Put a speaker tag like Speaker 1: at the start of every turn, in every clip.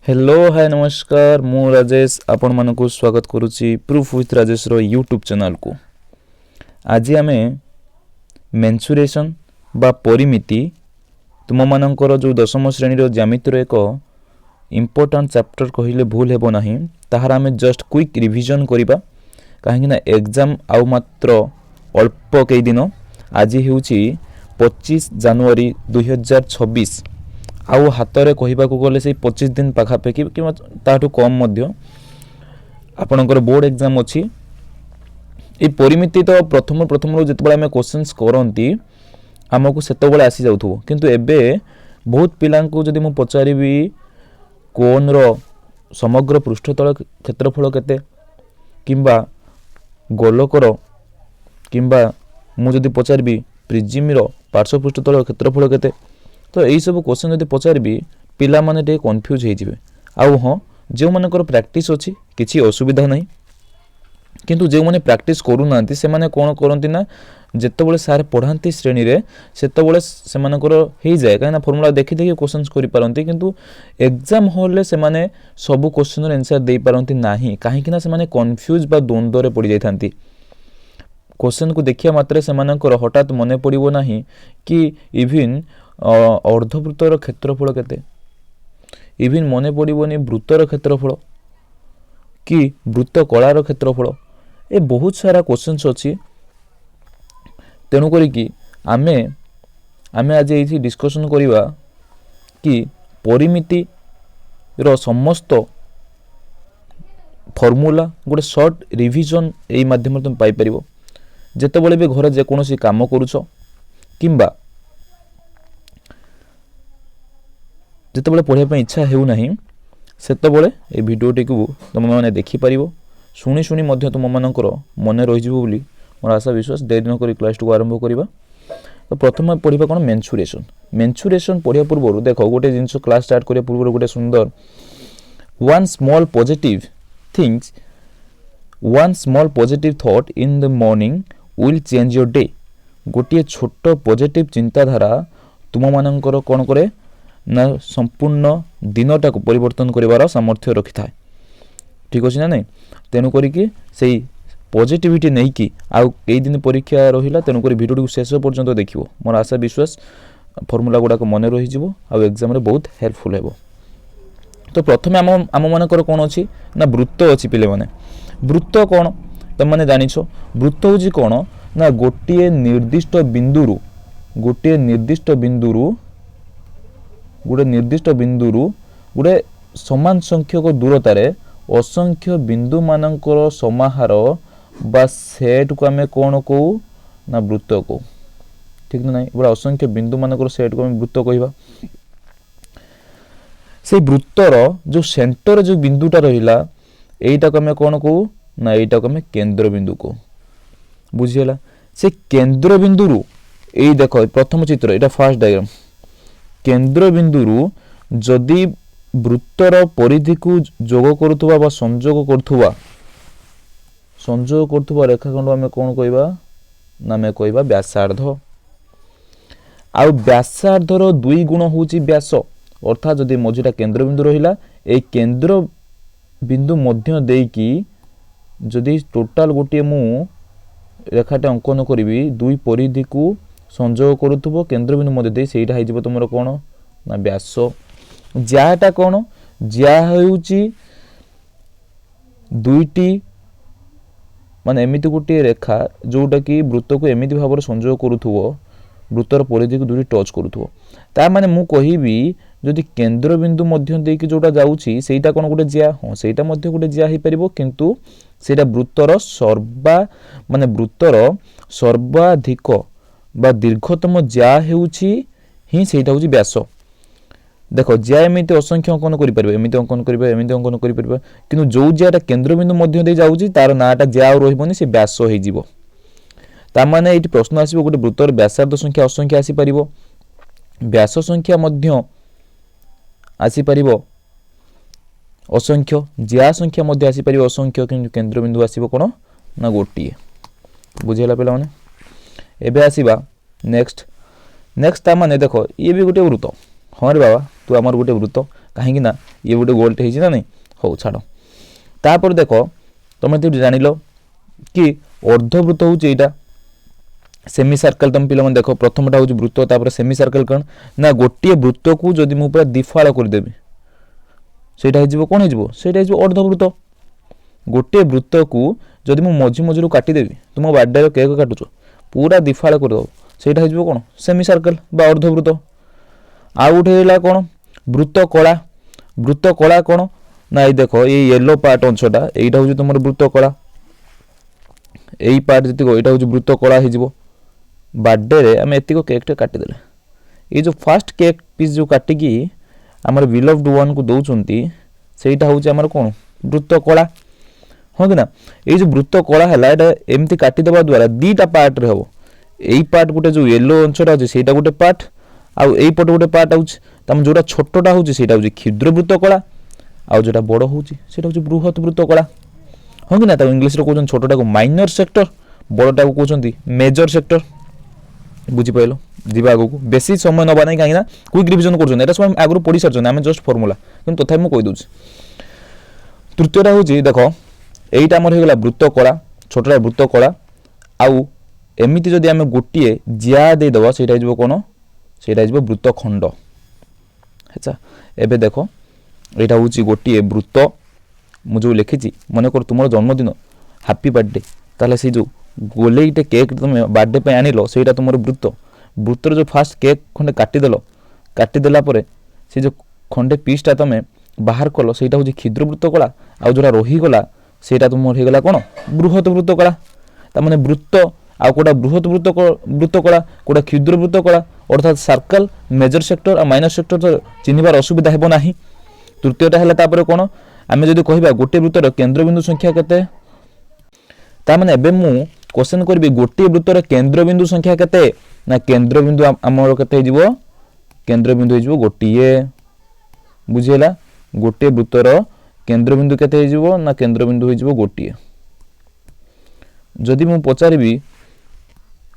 Speaker 1: Hello hi नमस्कार मु राजेश आपण मानक स्वागत करुच्ची प्रूफ विथ राजेश रो यूट्यूब चैनल को। आज आम मेन्सुरेशन बा परिमिति तुम मानकर जो दशम श्रेणी ज्यामितिर एक इम्पोर्टाट चैप्टर कहले भूल हेबो नाही। ताहार आम जस्ट क्विक रिविजन करिबा कहीं एग्जाम आउ मात्र अल्प कई दिन। आज हेउची 25 जनवरी 2026 आउ हातरे कहबाक गले से 25 दिन पाखापाखि कि ताठू कम मध्य आपणकर बोर्ड एग्जाम अच्छी। ये परिमिति तो प्रथम जिते आम क्वेश्चंस करती आमको सेतबे आसी जाऊ किंतु एबे बहुत पिला जदि मु पचारि कोन रो समग्र पृष्ठतल क्षेत्रफल केते किंबा गोलकर किंबा मु जदि पचारि प्रिजिम रो पार्श्व पृष्ठतल क्षेत्रफल केते तो यही सब क्वेश्चन जब पचारि पिला माने टे कन्फ्यूज हो आउ हाँ जो मानकर प्रैक्टिस अच्छी किसी असुविधा नहीं किंतु जो मैंने प्रैक्टिस करूना से माने कौन करती ना जितेबाला सार पढ़ाती श्रेणी रे सेतबेले से हो जाए कहीं फर्मुला देखी देखी क्वेश्चन करपारती किंतु एग्जाम हॉल से माने सब क्वेश्चन आंसर दे पारती नहीं कहीं से कन्फ्यूज बा द्वंद्व पड़ जाती। क्वेश्चन को देखिया मात्रे से हठात मन पड़ो ना कि इविन अर्धवृत्तर क्षेत्रफल केते इविन मन पड़ोनी वृत्तर क्षेत्रफल कि वृत्त कलार क्षेत्रफल ए बहुत सारा क्वेश्चंस अच्छी। तेणुक आमे आज ये डिस्कशन करिबा कि परिमिति रो समस्त फॉर्मूला गोटे शॉर्ट रिविजन यही माध्यम तुम पाई परिबो। जेतेबेले भी घर जेकोसी काम करूछ किंबा जितेबाला पढ़ाई इच्छा होना सेतबेले ए भिडियोटी को तुम मैंने देखिपर शुणी शुणी तुम मानकर मन रही मोर आशा विश्वास। देरी नक क्लास को आरंभ करवा। तो प्रथम पढ़ा कौन मेन्सुरेशन पढ़ा पूर्व देख गोटे जिन क्लास स्टार्ट करिया पूर्व गोटे सुंदर one small positive thought in the morning will change your day. गोटे छोट पॉजिटिव चिंताधारा तुम मानकर कौन करे ना संपूर्ण दिनटा को परिवर्तन करिवार सामर्थ्य रखि थाए। ठीक अच्छे ना नहीं तेणु करिकी सेही पॉजिटिविटी नहीं कि आउ कई दिन परीक्षा रहिला तेणु करी वीडियो को शेष पर्यंत देखिवो। मोर आशा विश्वास फॉर्मूला गुडा को मन रही जिवो आउ एग्जाम रे बहुत हेल्पफुल हेबो। तो प्रथमे आम मानकर कौन अच्छी ना वृत्त अच्छी पिले माने वृत्त कौन तुम मैंने जानिछ वृत्त होची कौन ना गोटे निर्दिष्ट बिंदुरु गोटे समान संख्यक दूरतार असंख्य बिंदु मानकर समाहार बा सेट को आम कौन कहू ना वृत्त कहू। ठीक ना नहीं गोटे असंख्य बिंदु मानकर सेट को आम वृत्त कहवा। से वृत्तर जो सेंटर जो बिंदुटा रहिला एटा को आम कौन कहू ना एटा को आम केंद्र बिंदु कहू। बुझीगला से केंद्र बिंदुरु एई देखो प्रथम चित्र एटा फर्स्ट डायग्राम केंद्र बिंदुरु जदि वृत्तर परिधि को जोग करुवा बा संजोग करुवा रेखाखंड आम कौन कहवा ना आम कहवा व्यासार्ध। आउ व्यासार्धर दुई गुण होची व्यास अर्थात जदि मझीटा केंद्र बिंदु रहिला ए केंद्र बिंदु मध्य देकी जदि टोटाल गोटे मु रेखाटे अंकन करी दुई परिधि को संजोग करुथबो केंद्र बिंदु मध्य दे सेटा हाइजिबो तुमरो कोन ना व्यास। ज्याटा कोन ज्या हेउची दुईटी माने एमिति गोटे रेखा जोटा कि वृत्त को एमिति भाव संजोग करुथबो वृत्तर परिधि को दुटी टच करुथबो ता माने मु कहिबी जदि केंद्र बिंदु मध्य देकी जोटा जाउची सेटा कोन गोटे ज्या हां सेटा मध्य गोटे ज्या हे परिबो किंतु सेटा वृत्तर सर्वाधिक बा दीर्घतम ज्या हेउची ही सेटा होची व्यास। देखो ज्या एमिति असंख्य अंकन करि परबे एमिति अंकन करि परबे किंतु जो ज्याटा केंद्र बिंदु मध्य दे जाउची तार नाटा ज्या रहिबोनी से व्यास हे जिवो। ता माने एटी प्रश्न आसीबो गोटे वृत्तर व्यासार्ध संख्या असंख्य आसी परिबो व्यास संख्या मध्य आसी परिबो असंख्य ज्या संख्या मध्य आसी परिबो असंख्य किंतु केंद्र बिंदु आसीबो कोन ना गोटिए। बुझेला पिला माने एबे आसीबा नेक्स्ट ता माने देखो ये भी गोटे वृत्त हाँ रे बाबा तू आमर गोटे वृत्त कहीं ये गोटे गोलटे होइछि ना नहीं हो छाड़ तापर देख तुम जानिल कि अर्धवृत्त हूँ यहाँ सेमी सर्कल तुम पे देख प्रथमटा हूँ वृत्त तापर सेमी सर्कल कौन ना गोटे वृत्त को जदि मुझे पूरा दिफाड़ करदेवी सेटा हो कौन हो अर्धवृत्त गोटे वृत्त को जदि मु मझी मझी काटिदेवी तुम बर्थडे केक काटुच पूरा दिफाड़ करदेव सेटा हो कौन सेमी सर्कल बा अर्धवृत्त आउ गोटे कौन वृत्त कला कौन ना ये देख ये येलो पार्ट अंशटा यहीटा हूँ तुम वृत्त कला यही पार्ट जी यहाँ हूँ वृत्त कला हो बर्थडे आम एतिक केकटे काटिदेले ये जो फास्ट केक पीस जो काटिकी आमर बिलव्ड वन को दौरान सेटा हूँ आमर कौन वृत्त कला हाँ कि ना ये जो वृत्त कला है एमती काटिदेवा द्वारा दीटा पार्ट हम यही पार्ट गोटे जो येलो अंशटा अच्छे से गोटे पार्ट आउ यही पटे गोटे पार्ट आम जोटा छोटा हूँ क्षुद्र वृत्त कला आउ जोटा बड़ हूँ बृहत वृत्त कला हाँ कि ना इंग्लीश कहते छोटा को माइनर सेक्टर बड़टा को कहते मेजर सेक्टर बुझीपाल जीवा आगू बेसी समय नवा ना कहीं क्विक रिविजन कर सब आगुरी पढ़ी सारी आम जस्ट फर्मुला कि तथा मुझे कहीदे तृतीयटा हूँ देख यहीटा आमर होगा वृत्त कला छोटा वृत्त कला आउ एमती जदि आम गोटे जिया देदेव से कौन से वृत्त खंड अच्छा एबे देख यहाँ हूँ गोटे वृत्त मुझे लिखी मन कर तुम जन्मदिन हापी बर्थडे ताले से जो गोलेटे केक तुम बर्थडे पे आनिल सेटा तुम वृत्त वृत्तर जो फास्ट केक खंडे काटिदेला से जो खंडे पीसटा तुम बाहर कल से हूँ क्षुद्र वृत्त कला आउ जोटा रहीगला सेटा तुम होगा कौन बृहत वृत्त कला तार वृत्त आउ कोटा बृहत वृत्त कला कोटा क्षुद्र वृत्त कला अर्थात सर्कल मेजर सेक्टर और माइनर सेक्टर तो चिन्हबार असुविधा हेबो नाही। तृतीयटा है कौन आम जदि कह गोटे वृत्तर केन्द्रबिंदु संख्या केते तार एबे मु क्वेश्चन करी गोटे वृत्तर केन्द्रबिंदु संख्या केते ना केन्द्रबिंदु आमर केते हो केन्द्रबिंदु हो गोटे बुझीला गोटे वृत्तर केन्द्रबिंदु केते हो ना केन्द्रबिंदु हो गोटे जदि मु पचारि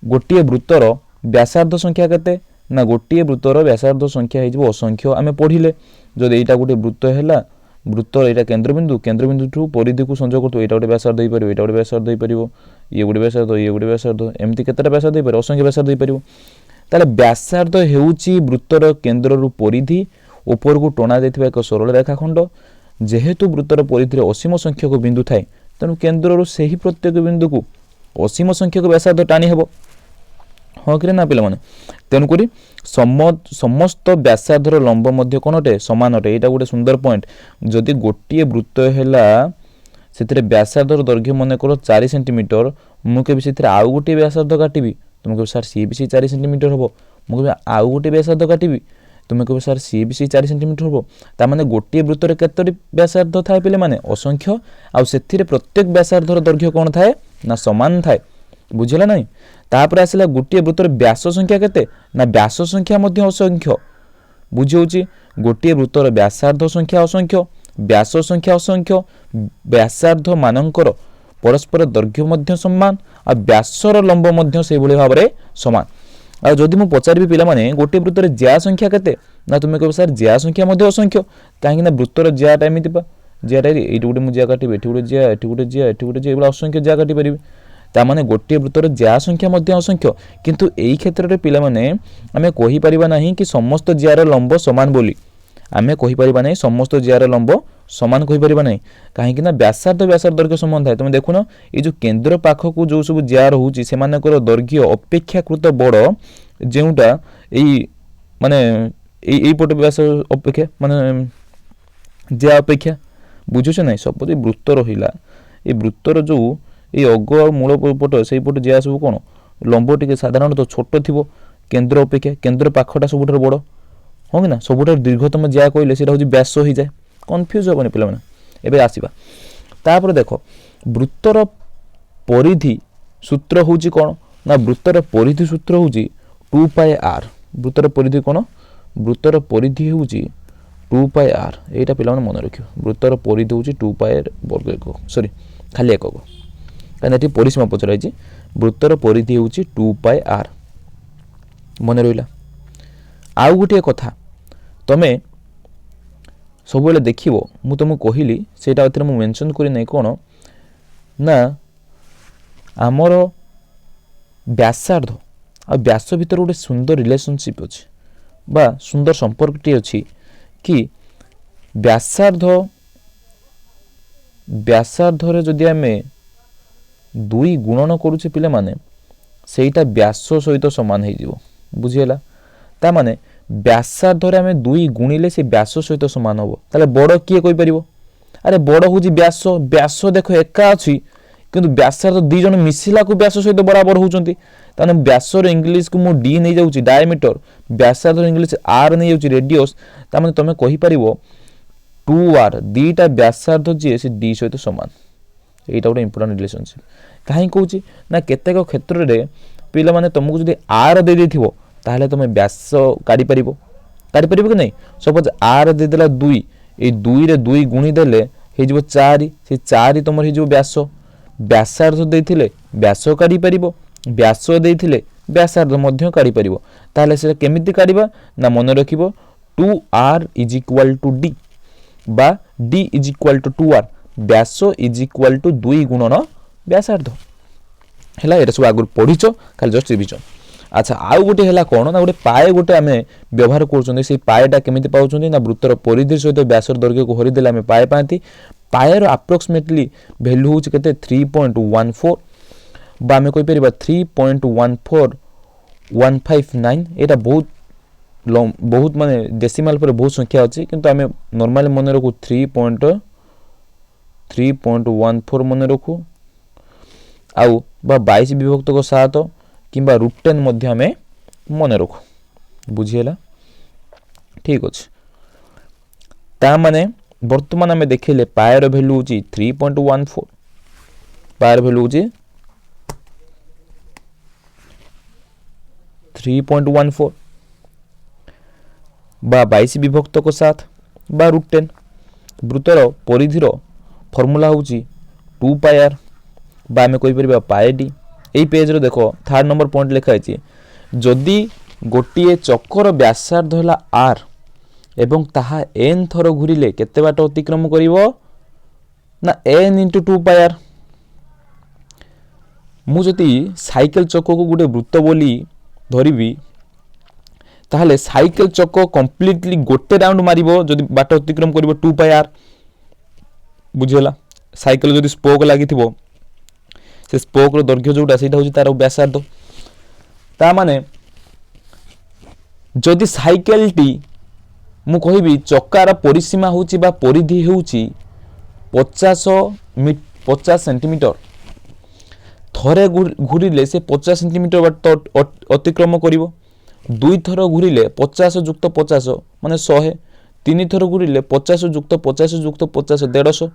Speaker 1: गोटे वृत्तर व्यासार्ध संख्या केते ना गोटे वृत्तर व्यासार्ध संख्या हो असंख्य आम पढ़िले जदि यहाँ गोटे वृत्त है वृत्त यहाँ केन्द्रबिंदु ठू परिधि को संजोग कर गोटे व्यासार्ध हो पार गोटे व्यासार्ध हो पार ये गोटे व्यासार्ध ये गोटे व्यासार्ध एमती केतेटा व्यासार्ध हो पार असंख्य व्यासार्ध हो पार ताले व्यासार्ध हेउची वृत्तर केन्द्र रु परिधि ऊपर को टणा जाइथिबा एक सरल रेखाखंड जेहेतु वृत्तर परिधि रे असीम संख्यक बिंदु थाए तेणु केन्द्र रु सेही प्रत्येक बिंदु को असीम संख्यक व्यासार्ध टाणी हेबो हाँ कि ना पे तेणुक समस्त व्यासार्धर लंब मध्य कौन अटे समान अटे यहाँ गोटे सुंदर पॉइंट जदि गोटे वृत्त है से व्यासार्धर दैर्घ्य मन कर 4 सेंटीमीटर मुझे से आउ गोटे व्यासार्ध काटिबी तुम कह सर सी भी सी 4 सेंटीमीटर हम मुझे आउ गोटे व्यासार्ध काटिबी तुम कह सर सी भी सी 4 सेंटीमीटर हम तार गोटे वृत्तर केतोटी व्यासार्ध थाए पे माने असंख्य आउ से प्रत्येक व्यासार्धर दैर्घ्य कौन थाए ना समान थाए बुझेगा नहीं तापर आसला गोटे वृत्तर व्यास संख्या केते ना व्यास संख्या मध्य असंख्य बुझे गोटे वृत्तर व्यासार्ध संख्या असंख्य व्यास संख्या असंख्य व्यासार्ध मानकर परस्पर दैर्घ्य मध्य समान आ व्यासर लंब मध्य से भाव में समान आ जदि मु पचारि पिला माने गोटे वृत्तर ज्या संख्या केते ना तुम कह सर ज्या संख्या मध्य असंख्य कहीं वृत्तर ज्याटा एमती पा ज्याटा ये गोटे मुझे ज्या काटिबे एठी गोटे ज्या एठी गोटे ज्या एठी गोटे ज्या एबा असंख्य ज्या काटि परिबे तामाने गोटे वृत्तर ज्या संख्या मध्य असंख्य किंतु एई क्षेत्र रे पिला माने आमे कहि परिबा नाही कि समस्त ज्यार लंब समान बोली आमे कहि परिबा नाही समस्त ज्यार लंब समान कहि परिबा नाही काहे कि ना व्यासार्ध दैर्घ्य समान थाए तुम देखुन ए जो केंद्र पाख को जो सब ज्या रहउची से मानकर दैर्घ्य अपेक्षाकृत बड़ जेउटा एई माने एई पट व्यास अपेक्षा माने ज्या अपेक्षा बुझुछ नाही सपोज वृत्त रहिला ए वृत्तर जो ये अग और मूल पट से पट ज्या सब कौन लंब टी साधारणतः छोट थी केन्द्र अपेक्षा केन्द्र पाखटा सब बड़ हाँ कि ना सब दीर्घतम ज्या कहले से व्यास हो जाए कन्फ्यूज हेनी पे आसवा तापर देख वृत्तर परिधि सूत्र हूँ कौन ना वृत्तर परिधि सूत्र हूँ 2πr वृत्तर परिधि कौन वृत्तर परिधि हूँ 2πr यहाँ पे मन रख वृत्तर परिधि हूँ 2π वर्ग एकक सॉरी खाली एकक कहीं परिसीमा पचराई वृत्तर परिधि हूँ 2πr मन रहा आउ गोटे कथा तमें ସବୁବେଳେ ଦେଖିବ ମୁଁ ତୁମକୁ କହିଲି ସେଇଟା ଏଥିରେ ମୁଁ ମେନସନ୍ କରିନାହିଁ କ'ଣ ନା ଆମର ବ୍ୟାସାର୍ଦ୍ଧ ଆଉ ବ୍ୟାସ ଭିତରେ ଗୋଟେ ସୁନ୍ଦର ରିଲେସନସିପ୍ ଅଛି ବା ସୁନ୍ଦର ସମ୍ପର୍କଟିଏ ଅଛି କି ବ୍ୟାସାର୍ଦ୍ଧରେ ଯଦି ଆମେ 2 ଗୁଣନ କରୁଛେ ପିଲାମାନେ ସେଇଟା ବ୍ୟାସ ସହିତ ସମାନ ହେଇଯିବ। ବୁଝିହେଲା? ତାମାନେ ବ୍ୟାସାର୍ଦ୍ଧରେ ଆମେ 2 ଗୁଣିଲେ ସେ ବ୍ୟାସ ସହିତ ସମାନ ହେବ। ତାହେଲେ ବଡ଼ କିଏ କହିପାରିବ? ଆରେ ବଡ଼ ହେଉଛି ବ୍ୟାସ। ବ୍ୟାସ ଦେଖ ଏକା ଅଛି କିନ୍ତୁ ବ୍ୟାସାର୍ଦ୍ଧ 2 ଜଣ ମିଶିଲାକୁ ବ୍ୟାସ ସହିତ ବରାବର ହେଉଛନ୍ତି। ତାହେଲେ ବ୍ୟାସର ଇଂଲିଶକୁ ମୁଁ ଡି ନେଇଯାଉଛି ଡାଏମିଟର, ବ୍ୟାସାର୍ଦ୍ଧର ଇଂଲିଶ ଆର୍ ନେଇଯାଉଛି ରେଡ଼ିୟସ୍। ତାମାନେ ତୁମେ କହିପାରିବ 2r 2ଟା ବ୍ୟାସାର୍ଦ୍ଧ ଯିଏ ସେ ଡି ସହିତ ସମାନ। এইটা ଗୋଟେ ইম্পর্টান্ট রিলেসনশিপ। କାହିଁ କହୁଛି ନା କେତେକ କ୍ଷେତ୍ରରେ ପିଲାମାନେ ତୁମକୁ ଯଦି ଆର୍ ଦେଇଦେଇଥିବ ତାହେଲେ ତୁମେ ବ୍ୟାସ କାଢ଼ିପାରିବ କି ନାହିଁ? ସପୋଜ ଆର୍ ଦେଇଦେଲା 2, ଏଇ 2ରେ 2 ଗୁଣି ଦେଲେ ହେଇଯିବ 4, ସେ 4 ତୁମର ହେଇଯିବ ବ୍ୟାସ। ବ୍ୟାସାର୍ଦ୍ଧ ଦେଇଥିଲେ ବ୍ୟାସ କାଢ଼ିପାରିବ, ବ୍ୟାସ ଦେଇଥିଲେ ବ୍ୟାସାର୍ଦ୍ଧ ମଧ୍ୟ କାଢ଼ିପାରିବ। ତାହେଲେ ସେଟା କେମିତି କାଢ଼ିବା ନା ମନେ ରଖିବ 2r is equal to D বা d is equal to 2r ব্যাস ইজ ইকুয়াল টু 2 গুণন ব্যাসার্ধ হেলা। এটা সব আগুর পড়িছ খালি জস্ট রিভিজন। আচ্ছা আউ গোটে হেলা কোণ না গোটে পায়ে গোটে আমি ব্যবহার করছেন। সেই পায়েটা কেমিতি পাচ্ছেন না বৃত্তর পরিধি সহিত ব্যাসর দৈর্ঘ্যকে হরিদেলে আমি পায়ে পাতে। পায়ের আপ্রক্সিমেটলি ভ্যালু হচ্ছে কেতে 3.14 বা আমি কইপার 3.14159। এটা বহুত মানে ডেসিমাল পরে বহুত সংখ্যা আছে কিন্তু আমি নর্মালি মনে রাখু 3.14 মনে রাখু আউ বা 22 বিভক্ত 7 কিংবা √10 মধ্যে আমি মনে রাখু। বুঝিলা? ঠিক আছে। তা মানে বর্তমান আমি দেখিলে পায়ের ভ্যালু হচ্ছে 3.14, পায়ের ভ্যালু হচ্ছে 3.14 বা 22 বিভক্ত 7 বা √10। বৃত্তর পরিধির ফর্মুলা হচ্ছে 2πr বা আমি কইপার পায়ে ডি। এই পেজরে দেখ 3rd নম্বর পয়েন্ট লেখা আছে যদি গোটিয়ে চক্কর ব্যাসার্ধ হল r এবং তাহা n থর ঘুরিলে কেতে বাট অতিক্রম করিব না n × 2πr। মু যদি সাইকেল চক্ককু গোটে বৃত্ত বলি ধরিবি তাহলে সাইকেল চক্ক কমপ্লিটলি গোটে রাউন্ড মারিব যদি বাট অতিক্রম করিব 2πr। বুঝিলা? সাইকেল যদি স্পোক লাগিথিব সে স্পোকর দৈর্ঘ্য যেটা সেটা হচ্ছে তার ব্যাসার্ধ। তা মানে যদি সাইকেলটি মু কহিবি চক্কার পরিসীমা হচ্ছে বা পরিধি হচ্ছে 50 সেন্টিমিটর, থরে ঘুরিলে সে 50 সেন্টিমিটর বাট অতিক্রম করিব। 2 থর ঘুরিলে 50 যুক্ত 50 মানে 100, 3 থর ঘুরিলে 50 যুক্ত 50 যুক্ত 50 150।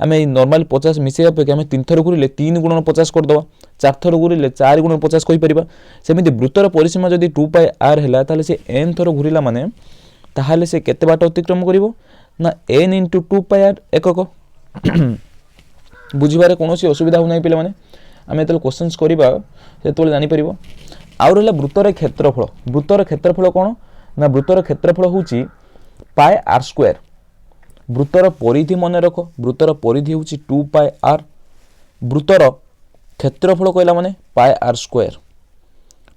Speaker 1: আমি এই নর্মালি 50 মিশাই অপেক্ষা আমি 3 থর ঘুরিলে 3 গুণন 50 କରିଦେବା, 4 থর ঘুরিলে 4 গুণন 50 কইপারিবা। সেমিতি বৃত্তর পরিসীমা যদি 2πr হেলা তাহলে সে n থর ঘুরিলা মানে তাহলে সে কেতে বাট অতিক্রম করিব না n × 2πr একক। বুঝিবারে কোনসি অসুবিধা হউ নাই পিলা মানে আমি যেতବେଳେ কোশ্চেন্স করিবা সেতବେଳେ জানি পারিব। আউ রহিলা বৃত্তর ক্ষেত্রফল। বৃত্তর ক্ষেত্রফল কোন না বৃত্তর ক্ষেত্রফল হচ্ছে πr²। বৃত্তর পরিধি মনে রাখ, বৃত্তর পরিধি হচ্ছে 2πr, বৃত্তর ক্ষেত্রফল কইলা মানে πr²।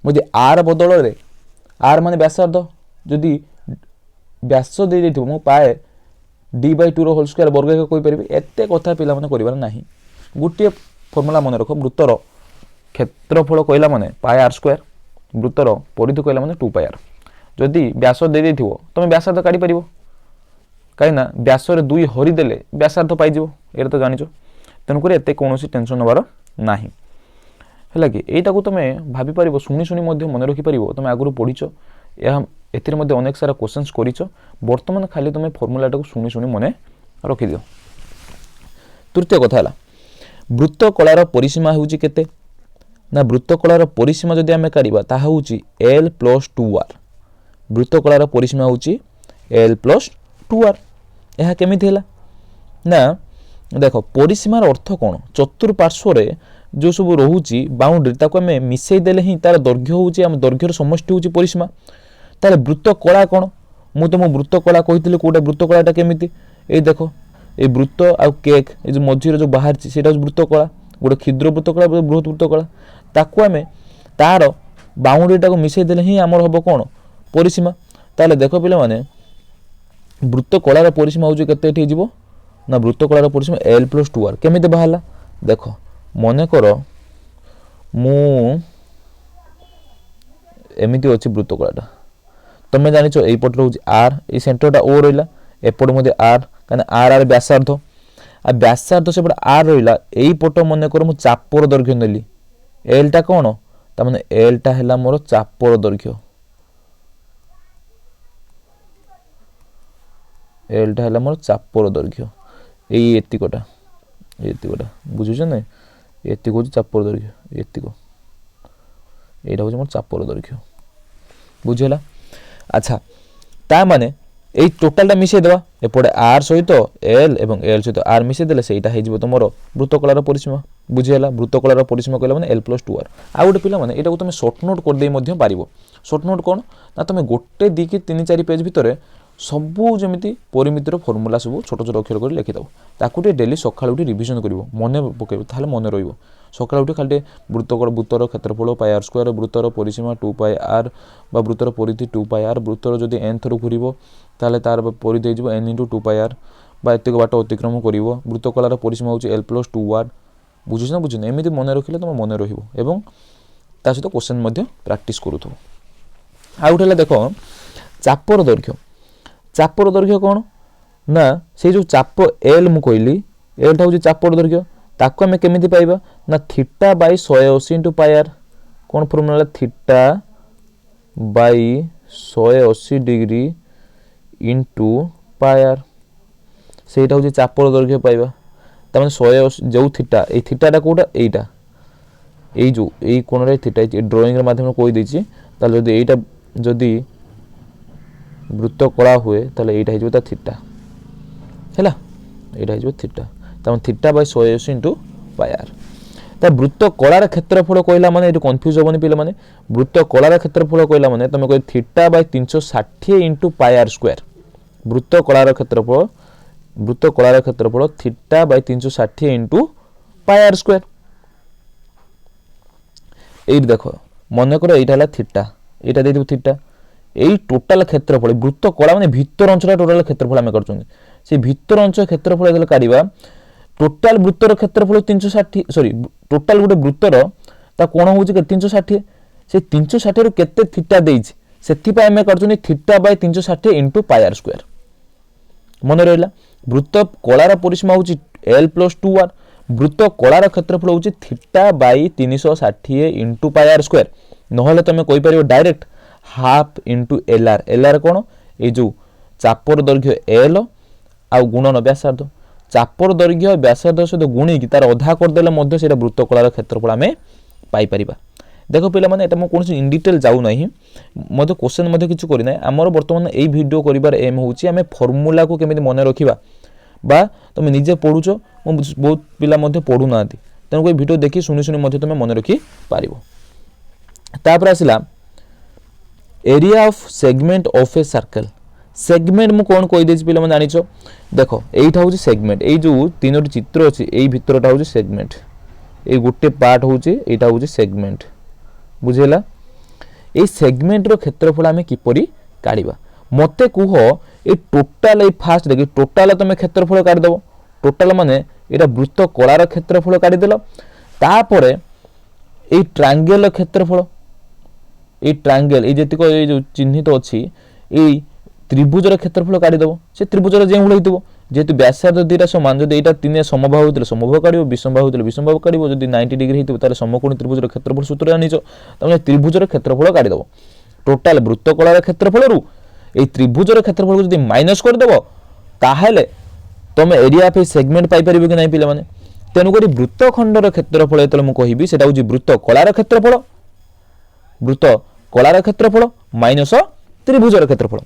Speaker 1: যদি r বদলরে r মানে ব্যাসার্ধ যদি ব্যাস দেই দেইথিব মু পায়ে d/2 হোল স্কয়ার বর্গ কইপারিবি। এতে কথা পিলা মানে করিবার ନାହିଁ। গোটিয়ে ফর্মুলা মনে রাখ, বৃত্তর ক্ষেত্রফল কইলা মানে πr², বৃত্তর পরিধি কইলা মানে 2πr। যদি ব্যাস দেই দেইথিব তুমি ব্যাসার্ধ কাঢ়ি পারিব কাই না ব্যাসরে 2 হরি দেলে ব্যাসার্ধ পাইଯିବ। এটা তো জানিছো। তেণুকরি এতে কৌশি টেনশন হবার ନାହିଁ ହେଲା କି। এইটাକୁ তুমি ভাবি পারিব শুনি শুনি মধ্যে মনে রাখি পারিব। তুমি আগରୁ পড়িছ এর মধ্যে অনেক সারা কোশ্চেন্স করিছ। বর্তমান খালি তুমি ফর্মুলাটাକୁ শুনি শুনি মনে রাখি দিও। তৃতীয় কথা হলা বৃত্তকলার পরিসীমা হচ্ছে কেতে না বৃত্তকলার পরিসীমা যদি আমি কাঢ়িবা তাহা হচ্ছে l + 2r। বৃত্তকলার পরিসীমা হচ্ছে l + 2r। ଏହା କେମିତି ହେଲା ନା ଦେଖ ପରିସୀମାର ଅର୍ଥ କ'ଣ ଚତୁଃପାର୍ଶ୍ୱରେ ଯେଉଁ ସବୁ ରହୁଛି ବାଉଣ୍ଡରୀ ତାକୁ ଆମେ ମିଶାଇ ଦେଲେ ହିଁ ତାର ଦୈର୍ଘ୍ୟ ହେଉଛି ଆମ ଦୈର୍ଘ୍ୟର ସମଷ୍ଟି ହେଉଛି ପରିସୀମା। ତାହେଲେ ବୃତ୍ତ କଳା କ'ଣ ମୁଁ ତୁମ ବୃତ୍ତକଳା କହିଥିଲି କେଉଁଟା ବୃତ୍ତକଳାଟା କେମିତି ଏଇ ଦେଖ এই বৃত্ত ଆଉ କେକ୍ এই ଯେଉଁ ମଝିରେ ଯେଉଁ ବାହାରିଛି ସେଇଟା ହେଉଛି ବୃତ୍ତକଳା ଗୋଟେ କ୍ଷୁଦ୍ର ବୃତ୍ତକଳା ବୃହତ ବୃତ୍ତକଳା ତାକୁ ଆମେ ତାର ବାଉଣ୍ଡରୀଟାକୁ ମିଶାଇ ଦେଲେ ହିଁ ଆମର ହେବ କ'ଣ ପରିସୀମା ତାହେଲେ ଦେଖ ପିଲାମାନେ ବୃତ୍ତକଳାର ପରିସୀମା ହେଉଛି କେତେ ଏଠି ହେଇଯିବ ନା ବୃତ୍ତକଳାର ପରିସୀମା L+2R କେମିତି ବାହାରିଲା ଦେଖ ମନେକର ମୁଁ ଏମିତି ଅଛି ବୃତ୍ତକଳାଟା ତୁମେ ଜାଣିଛ ଏଇପଟରେ ହେଉଛି R ଏଇ ସେଣ୍ଟରଟା O ରହିଲା ଏପଟେ ମଧ୍ୟ R କାହିଁକିନା R ବ୍ୟାସାର୍ଦ୍ଧ ଆଉ ବ୍ୟାସାର୍ଦ୍ଧ ସେପଟେ R ରହିଲା ଏଇପଟ ମନେକର ମୁଁ ଚାପର ଦୈର୍ଘ୍ୟ ନେଲି Lଟା କ'ଣ ତାମାନେ Lଟା ହେଲା ମୋର ଚାପର ଦୈର୍ଘ୍ୟ Lଟା ହେଲା ମୋର ଚାପର ଦୈର୍ଘ୍ୟ ଏଇ ଏତିକଟା ବୁଝୁଛ ନା ଏତିକ ହେଉଛି ଚାପର ଦୈର୍ଘ୍ୟ ଏତିକ এইটা ହେଉଛି ମୋର ଚାପର ଦୈର୍ଘ୍ୟ ବୁଝିହେଲା ଆଚ୍ଛା ତା ମାନେ এই টোটালটা মিশাই দেওয়া এপটে আর সহিত এল এবং এল সহিত আর মিশাই দেলে সেইটা হয়ে যাব তোমার বৃত্তকলার পরিসীমা বুঝিগলা বৃত্তকলার পরিসীমা কহিলা মানে L+2R আর গোটে পিলা মানে এটাকে তুমি সর্ট নোট করে দিয়ে পারিব সর্ট নোট কোণ না তুমি গোটে 2 কি 3-4 পেজ ভিতরে সবু যেমিতি পরিমিতির ফর্মুলা সবু ছোট ছোট অক্ষর করে লিখি দাও তাকে ডেলি সকালে উঠি রিভিজন করব মনে পকাইব তাহলে মনে রইব সকালে উঠি খালি বৃত্তর ক্ষেত্রফল πr² বৃত্তর পরিসীমা 2πr বা বৃত্তর পরিধি 2πr বৃত্তর যদি n থর ঘুরিব তাহলে তার পরিধি হয়ে যাব n × 2πr বা এতিক বাট অতিক্রম করব বৃত্তকলার পরিসীমা হচ্ছে L+2R বুঝুছ না বুঝুন এমিতি মনে রাখিলে তোমার মনে রহিব এবং তা সহ কোশ্চেন মধ্যে প্র্যাকটিস করুথব আর গোটে হল দেখ চাপর দৈর্ঘ্য কোণ না সেই যে চাপ L মু কইলি Lটা হচ্ছে চাপর দৈর্ঘ্য তাকে আমি কেমিতি পাইবা না θ/180 × πr কোন ফর্মুলা θ/180 ডিগ্রি ইন্টু πr সেইটা হচ্ছে চাপর দৈর্ঘ্য পাইবা তার মানে 180 যেউ থিটা এই থিটাটা কোটা এইটা এই যে এই কোণরে থিটা ড্রয়িং এর মাধ্যমে কই দিয়েছি তাহলে যদি এইটা যদি বৃত্তকলা হুয়ে তাহলে এইটা হয়ে যাবে তা থিটা হেলা এইটা হয়ে যাবে থিটা তার θ/180 × πr তা বৃত্তকলার ক্ষেত্রফল কইলা মানে এটু কনফিউজ হবনি পিলা মানে বৃত্তকলার ক্ষেত্রফল কইলা মানে তুমি কই θ/360 × πr² বৃত্তকলার ক্ষেত্রফল θ/360 × πr²। এই দেখো মনে করো এইটা হলো থিটা এটা দিয়ে দিব থিটা এই টোটাল ক্ষেত্রফল বৃত্তকলা মানে ভিতর অঞ্চলটা টোটাল ক্ষেত্রফল আমি করছুন সেই ভিতর অঞ্চল ক্ষেত্রফল যেতে কাড়িবা টোটাল বৃত্তর ক্ষেত্রফল 360 সরি টোটাল গোটে বৃত্তর তা কোণ হচ্ছে 360 সেই 360 রু কেতে থিটা দেইছি সেথিপাই আমি করছুন θ/360 × πr² মনে রইলা বৃত্তকলার পরিসীমা হচ্ছে L+2R বৃত্তকলার ক্ষেত্রফল হচ্ছে θ/360 × πr² নহলে তুমি কই পারিও direct half into LR LR কোণ এই যে চাপর দৈর্ঘ্য L আউ গুণন ব্যাসার্ধ চাপর দৈর্ঘ্য ব্যাসার্ধ সহ গুণিকি তার অধা করদেলে মধ্যে সেটা বৃত্তকলার ক্ষেত্রফল আমি পাইপারিবা দেখো পিলা মানে এটা মু কোনসি ইন ডিটেল যাও নাই মধ্যে কোশ্চেন মধ্যে কিছু করি নাই আমার বর্তমান এই ভিডিও করিবার এম হচ্ছে আমি ফর্মুলা কো কেমিতি মনে রাখিবা বা তুমি নিজে পড়ুছ বহুত পিলা মধ্যে পড়ু নাতি তেণু এই ভিডিও দেখি শুনি শুনি মধ্যে তুমি মনে রাখি পারিব তারপরে আসিলা area of segment of a circle segment মু কোন কই দেছি পিলা মানে জানিছো দেখো এইটা হচ্ছে সেগমেন্ট এই যে তিনোটি চিত্র আছে এই ভিতরটা হচ্ছে সেগমেন্ট এই গোটে পার্ট হচ্ছে এটা হচ্ছে সেগমেন্ট বুঝিলা এই সেগমেন্টর ক্ষেত্রফল আমি কিপরি কাড়িবা মতে কুহ এই টোটাল এই ফার্স্ট দেখি টোটাল তুমি ক্ষেত্রফল কাড়ি দেব টোটাল মানে এটা বৃত্তকলার ক্ষেত্রফল কাড়ি দেল তারপরে এই ট্রায়াঙ্গেল ক্ষেত্রফল এই ট্রায়াঙ্গেল এই যেতিক এই যে চিহ্নিত আছে এই ত্রিভুজের ক্ষেত্রফল কাড়ি দেব সে ত্রিভুজের যে ভଳି হইতব যেহেতু ব্যাসার্ধ দুইটা সমান যদি এইটা তিনে সমবাহু হইতলে সমবাহু কাড়িব বিষমবাহু হইতলে বিষমবাহু কাড়িব যদি 90 ডিগ্রি হইতব তাহলে সমকোণী ত্রিভুজের ক্ষেত্রফল সূত্র জানিছো তাহলে ত্রিভুজের ক্ষেত্রফল কাড়ি দেব টোটাল বৃত্তকলার ক্ষেত্রফলরু এই ত্রিভুজের ক্ষেত্রফল যদি মাইনাস করে দেব তাহলে তুমি এরিয়া অফ এ সেগমেন্ট পাই পারিবে কি নাই পিলা মানে তেনু করি বৃত্তখণ্ডর ক্ষেত্রফল যেতলে মু কহিবি সেটা হচ্ছে বৃত্তকলার ক্ষেত্রফল মাইনাস ত্রিভুজের ক্ষেত্রফল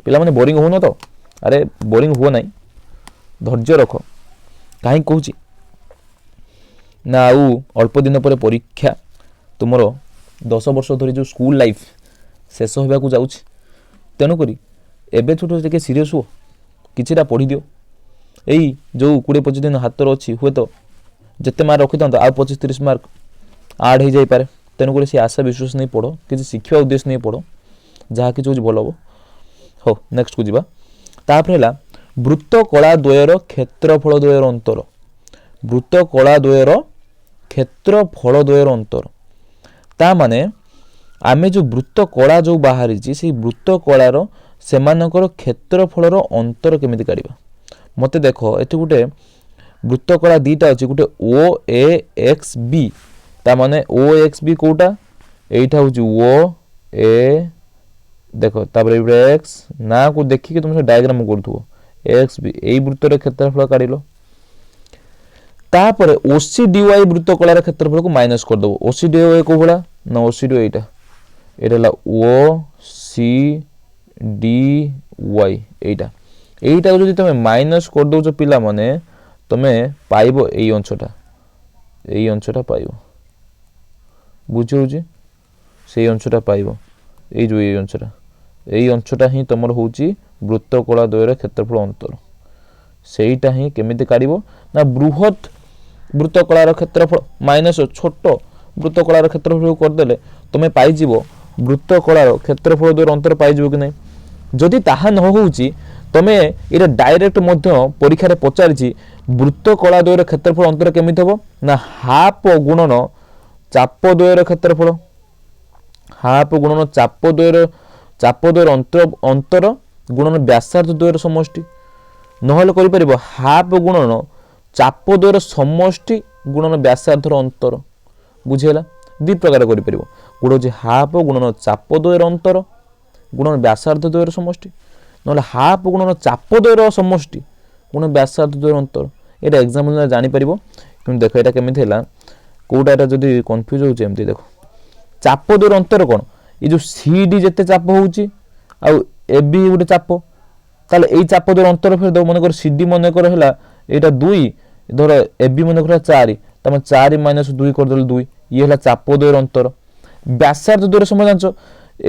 Speaker 1: পিলা মানে बोरिंग हो न तो अरे बोरिंग हुआ नहीं धैर्य रख कहीं कहूँ ना आउ अल्प दिन पर परीक्षा तुमर 10 वर्ष धरी जो स्कूल लाइफ शेष होगा जाऊँ तेणुक एबे छोट टिके सीरीयस हो किछिटा पढ़ी दियो एई जो 20-25 दिन हातर अछि हुए तो जिते मार्क रखी था आ 25-30 मार्क आड हो जाई पारे तेणुक से आशा विश्वास नहीं पढ़ो किसी शिक्षा उद्देश्य नहीं पढ़ो जहाँ कि भल हम हो नेक्स्ट को जीवा तापर है वृत्त कला द्वयर क्षेत्रफल द्वयर अंतर वृत्त कला द्वयर क्षेत्रफल द्वयर अंतर ता माने आमे जो वृत्त कला जो बाहरी से वृत्त कलार सेमानकर क्षेत्रफल अंतर केमिति काढिबा मते देखो एति गुटे वृत्त कला दीटा अछि गुटे ओ ए एक्स बी ता माने ओ एक्स बी कोटा एइठा होची ओ ए देखो तापर एक्स ना को देखि के तुम से डायग्राम करथुओ एक्स बी एई वृत्तर क्षेत्रफल काढिलो तापर ओसी डीवाई वृत्त कलार क्षेत्रफल को माइनस कर दबो ओसी डीवाई को भला ना ओसी डी एटा एटा ओ सी डी वाई एटा एटा को जदि तमे माइनस कर दो पिला माने तमे पाइबो एई अंशटा पाइबो बुझियो जे सेई अंशटा पाइबो एई जो एई अंशटा ही तमर होची वृत्त कला द्वयर क्षेत्रफल अंतर सेईटा ही केमिति काढिबो ना बृहत वृत्त कलार क्षेत्रफल माइनस छोट वृत्त कलार क्षेत्रफल कर देले तमे पाई जिवो वृत्त कलार क्षेत्रफल द्वयर अंतर पाई जिवो कि नै जदि ताहा न होउची तमे एटा डायरेक्ट मध्य परीक्षा रे पचारिची वृत्त कला द्वयर क्षेत्रफल अंतर केमिति हबो ना हाफ गुणन चाप द्वयर क्षेत्रफल हाफ गुणन चाप द्वयर अंतर गुणन व्यासार्ध द्वयर समष्टि नहले करि परिबो हाफ गुणन चाप द्वयर समष्टि गुणन व्यासार्धर अंतर बुझेला दि प्रकार करि परिबो गुडो जे हाफ गुणन चाप द्वयर अंतर गुणन व्यासार्ध द्वयर समष्टि नहले हाफ गुणन चाप द्वयर समष्टि गुणन व्यासार्ध द्वयर अंतर एटा एग्जांपल जानि परिबो कि देखो एटा केमिति हैला कोटा एटा जदी कंफ्यूज होचे एमति देखो चाप द्वयर अंतर कोन ए जो सीडी जते चाप होउची आ एबी गुटे चाप ताले एई चाप द्वयर अंतर फेर दो मन कर सीडी मन कर हैला एटा 2 धर एबी मन कर 4 तमे 4 - 2 कर देल 2 ये हैला चाप द्वयर अंतर व्यासार्ध द्वयर समझ जानचो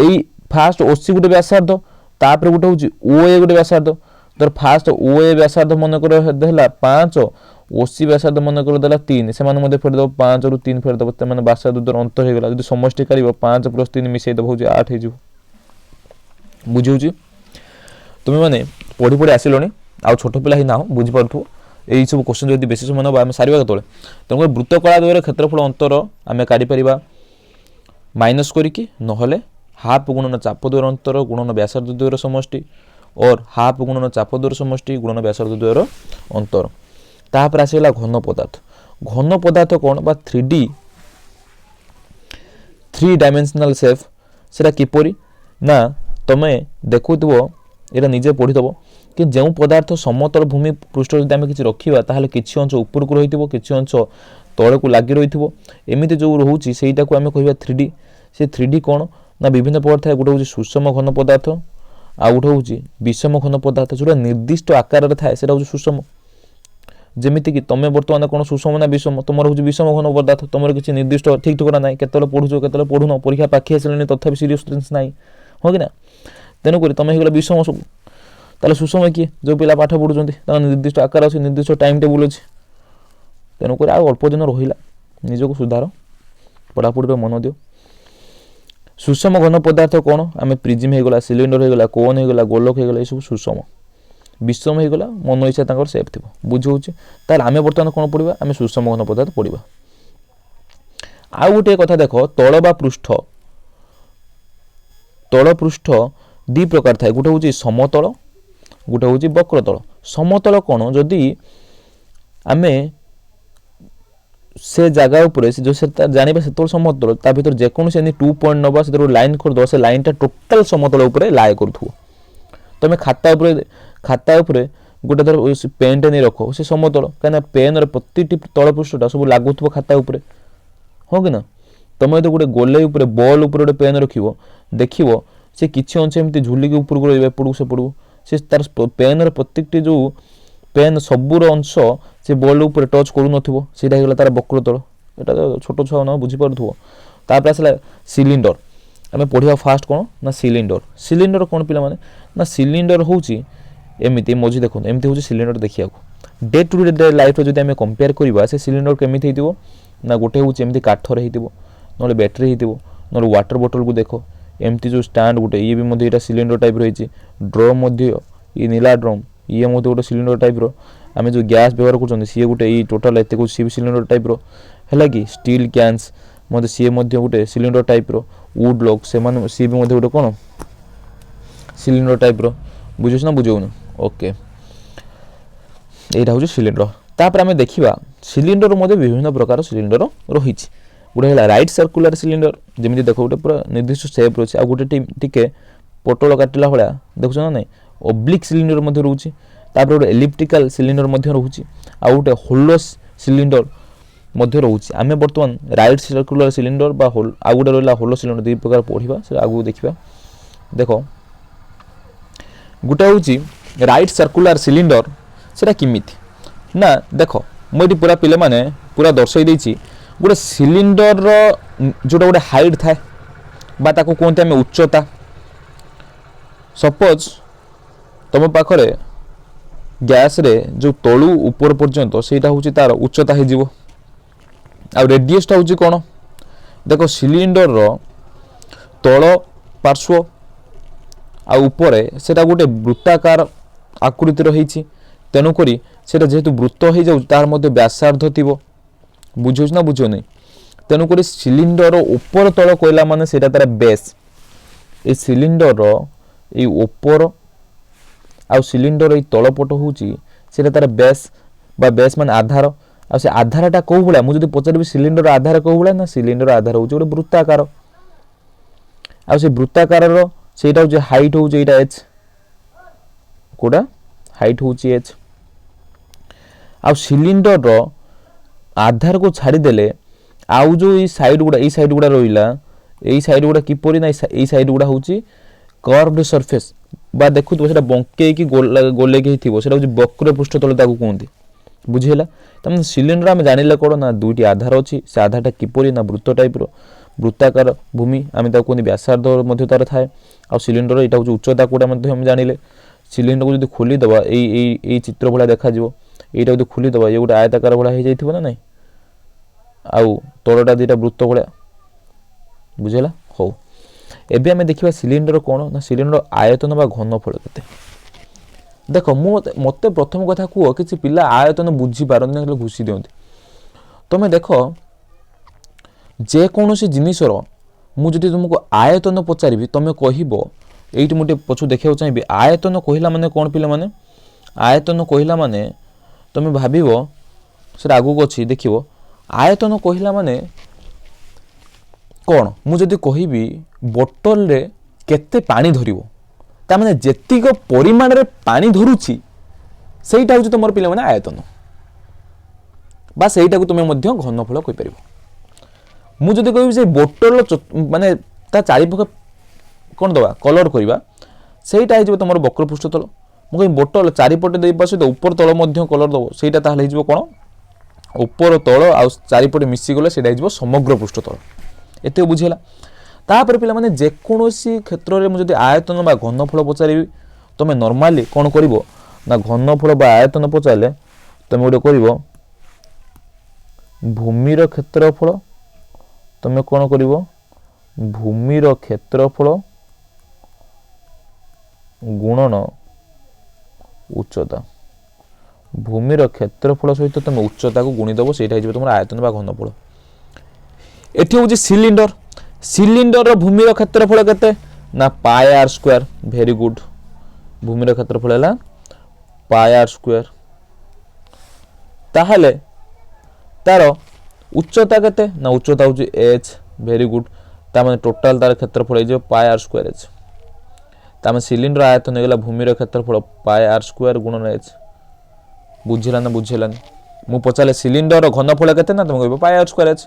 Speaker 1: एई फास्ट ओसी गुटे व्यासार्ध तापर गुटे होची ओए गुटे व्यासार्ध तर फास्ट ओए व्यासार्ध मन कर हैला 5 ओसी व्यासार्ध मन कर देला 3 से माने मध्ये फेर दो 5 रु 3 फेर दो त माने व्यासार्ध द्वयर अंतर हे गेला जदी समष्टि करिवो 5 + 3 मिसै दबो होची 8 हे जिवो बुझियोची तुमे माने पढी पढी आसिलोनी आ छोट पिला हि ना बुझि परथु एई सब क्वेश्चन जदी बेसी समय नबा हम सारिबा तोले तनको वृत्त कला द्वयर क्षेत्रफल अंतर आमे काढी परिबा माइनस करिकि नहले हाफ गुणन चाप द्वयर अंतर गुणन व्यासार्ध द्वयर समष्टि और हाफ गुणन चाप द्वयर समष्टि गुणन व्यासार्ध द्वयर अंतर तापर आसीला घन पदार्थ कोन बा 3D 3 डायमेंशनल शेप सेटा किपरि ना तमे देखुतबो एटा निजे पढि दबो कि जेउ पदार्थ समतल भूमि पृष्ठ जदि आमे किछि रखिबा ताहाले किछि अंश ऊपर को रहितबो किछि अंश तळे को लागि रहितबो एमिति जो रहउची सेइटा को आमे कहिबा 3D से 3D कोन ना विभिन्न प्रकार थाए गुटे होची सुषम घन पदार्थ आ गुटे होची विषम घन पदार्थ जोटा निर्दिष्ट आकार रे थाए सेटा होची सुषम जेमिति कि तमे वर्तमान कोन सुषम ना विषम तमर होची विषम घन पदार्थ तमर किछि निर्दिष्ट ठीक ठिकाना नाही केतले पढुचो केतले पढुनो परीक्षा पाखि आसलेनी तथापि सीरियस स्टुडेंट्स नाही हो कि ना तेनु करी तमे हेगला विषम सब ताले सुषम कि जो पिला पाठ पढुचंती ता निर्दिष्ट आकार अछि निर्दिष्ट टाइम टेबल अछि तेनु करी आ अल्प दिन रहिला निजको सुधार पढापढी पे मन दियो सुषम घन पदार्थ कोन आमे प्रिज्म हेगला सिलिंडर हेगला कोन हेगला गोलक हेगला ए सब सुषम विषम हेगला मन इच्छा ताकर शेप थिबो बुझौछि ताले आमे वर्तमान कोन पढिबा आमे सुषम घन पदार्थ पढिबा आ गुटे कथा देखो तळ बा पृष्ठ तळ पृष्ठ दि प्रकार थाए गुटे होची समतल गुटे होची वक्रतल समतल कोन जदी आमे से जगह ऊपर से जो से जानिबा से तोल समतल ता भीतर जे कोन से 2 पॉइंट नबा से तो लाइन कर दो से लाइन ता टोटल समतल ऊपर लाय करथु तमे खाता ऊपर गोटे धर पेन टे नै रखो से समतल काना पेन रे प्रतिटी तळ पृष्ठटा सब लागुथबो खाता ऊपर हो कि ना तमे तो गोटे गोले ऊपर बॉल ऊपर गोटे पेन रखिवो देखिवो से किछि अंश एमति झुली के ऊपर को रहबे पडू से पडू से तार पेन रे प्रतिटी जो पेन सबुर अंश से बॉल ऊपर टच करू नथिबो सेटा हेगला तार वक्रतल एटा छोटो छुआ न बुझी परथुबो तापर आसला सिलिंडर आम पढ़ा फास्ट कौन ना सिलिंडर सिलिंडर कौन पिला माने ना सिलिंडर होची एमती मझी देखो एमती हूँ सिलिंडर देखिया डे टू डे लाइफ जो आम कंपेयर करवा से सिलिंडर केमी ना गोटे हूँ एमती काठर ना बैटेरी ना वाटर बोतल को देख एमती जो स्टैंड गोटे ये भी सिलिंडर टाइप रही ड्रम ये नीला ड्रम ये गोटे सिलिंडर टाइप आम जो गैस व्यवहार कर सी गोटे ये टोटाल एत सी भी सिलिंडर टाइप है कि स्टील कैंस मत सी गोटे सिलिंडर टाइप वुड लॉक से सी भी गोटे कौन सिलिंडर टाइप बुझुस ना बुझौनु ओके यहाँ हूँ सिलिंडर तापर आम देखा सिलिंडर विभिन्न प्रकार सिलिंडर रही गोटे है राइट सर्कुलर सिलिंडर जमी देख गोटे पूरा निर्दिष्ट सेप रही है गोटे टिके पोटल काटिला भाया देखुच ना ना ओब्लिक सिलिंडर रोचे गोटे एलिप्टिकल सिलिंडर रोचे आ गोटे होलो सिलिंडर रोचे आम बर्तमान राइट सर्कुलर सिलिंडर बा आ गोटे रहा होलो सिलिंडर दुई प्रकार पढ़ा से आगू देखा देख गोटे हूँ राइट सर्कुलर सिलिंडर से किमिति ना देख मुझे पूरा पिले माने पूरा दर्शई देछि गोटे सिलिंडर जोटा गोटे हाइट थाए बा ताको कहते आम उच्चता सपोज तुम पाखरे गैस रे जो तलू ऊपर पर्यंत सेटा हूँ तार उच्चता हो रेडियसटा हूँ कौन देख सिलिंडर तल पार्श्व आ ऊपर सेटा गोटे वृत्ताकार आकृतिर होती तेणुक जेहेतु वृत्त हो जाऊ तार मध्य व्यासार्ध थी बुझुच ना बुझुनी तेणुक सिलिंडर ऊपर तल कहला माने सेटा तार बेस ए सिलिंडर ये ऊपर आ सिलिंडर ये तलपट हूँ से तार बेस बा बेस मान आधार आ से आधारटा कौ भाया मुझे पचारि सिलिंडर आधार कौ भाया ना सिलिंडर आधार हूँ गोटे वृत्ताकार आ से वृत्ताकार सेटा हूँ हाइट हूँ एच कोटा हाइट हूँ एच आ सिलिंडर आधार को छाड़देले आउ जो ये साइड गुड़ा रहा यही साइड गुड़ा किपरि ना यही साइड गुड़ा हूँ कर्व्ड सरफेस बा देखु तो बंके गोलेक थी वक्र पृष्ठतल कहते बुझीला तमें सिलिंडर आम जानिले कौन ना दुईटी आधार अच्छी से आधारटा किपरि ना वृत्त टाइप वृत्ताकार भूमि आम कहते व्यासार्ध तार थाए आ सिलिंडर यहाँ हूँ उच्चता कौटा जानिले सिलिंडर को जो खोलीदबा यही चित्र भाया देखा यहाँ जो खोलीदबा ये गोटे आयताकार भाया हो ना नहीं आउ तलटा दुईटा वृत्त भाया बुझेगा हो एबे आम देखा सिलिंडर कौन ना सिलिंडर आयतन बा घनफल के देख मत प्रथम कथा कह कि पिला आयतन बुझीपारती घुषी दिखती तुम्हें देख जेकोसी जिनिसर मुझे तुमको आयतन पचारि तुम्हें कह ये मुझे पछु देखा चाहिए आयतन कहला माने कौन पिला माने आयतन कहला माने तुम्हें भाव से आगू अच्छी देख आयतन कहला माने कौन मुझे कहि बोतल रे केते पानी धरिबो ता माने जेतिक परिमाण रे पानी धरुची सेटा हूँ तुम पिला माने आयतन बा सेटा को तुम्हें घनफल कहि परिबो मुझे कहि से बोतल माने ता चारिपाख कौन दबा कलर करवा सेटा हो तुम वक्र पृष्ठतल मुझे बोतल चारिपटे देवा सहित ऊपर तल कलर दब सेटा ताहले हो कौन ऊपर तल आ चारिपटे मिसीगले सेटा हो समग्र पृष्ठतल एत बुझेगा तापर पिला माने जेकोसी क्षेत्र में मुझे आयतन बा घनफल पचारि तुम नॉर्मली कौन कर ना घनफल बा आयतन पचारे तुम गोटे कर भूमिर क्षेत्रफल तुम कौन कर भूमिर क्षेत्रफल गुणन उच्चता भूमिर क्षेत्रफल सहित तुम उच्चता को गुणीदेव से तुम आयतन बा घनफल एठी हूँ सिलिंडर सिलिंडर भूमिर क्षेत्रफल केते ना पाई आर स्क्वायर वेरी गुड भूमिर क्षेत्रफल है पाई आर स्क्वायर ताहले तार उच्चता केते ना उच्चता हूँ एच वेरी गुड तार टोटाल तार क्षेत्रफल हो पाई आर स्क्वायर एच तार सिलिंडर आयतन होगा भूमिर क्षेत्रफल पाई आर स्क्वायर गुणन एच बुझेगा ना बुझेलानी मु पचारे सिलिंडर घनफल केते ना तुम कह पाई आर स्क्वायर एच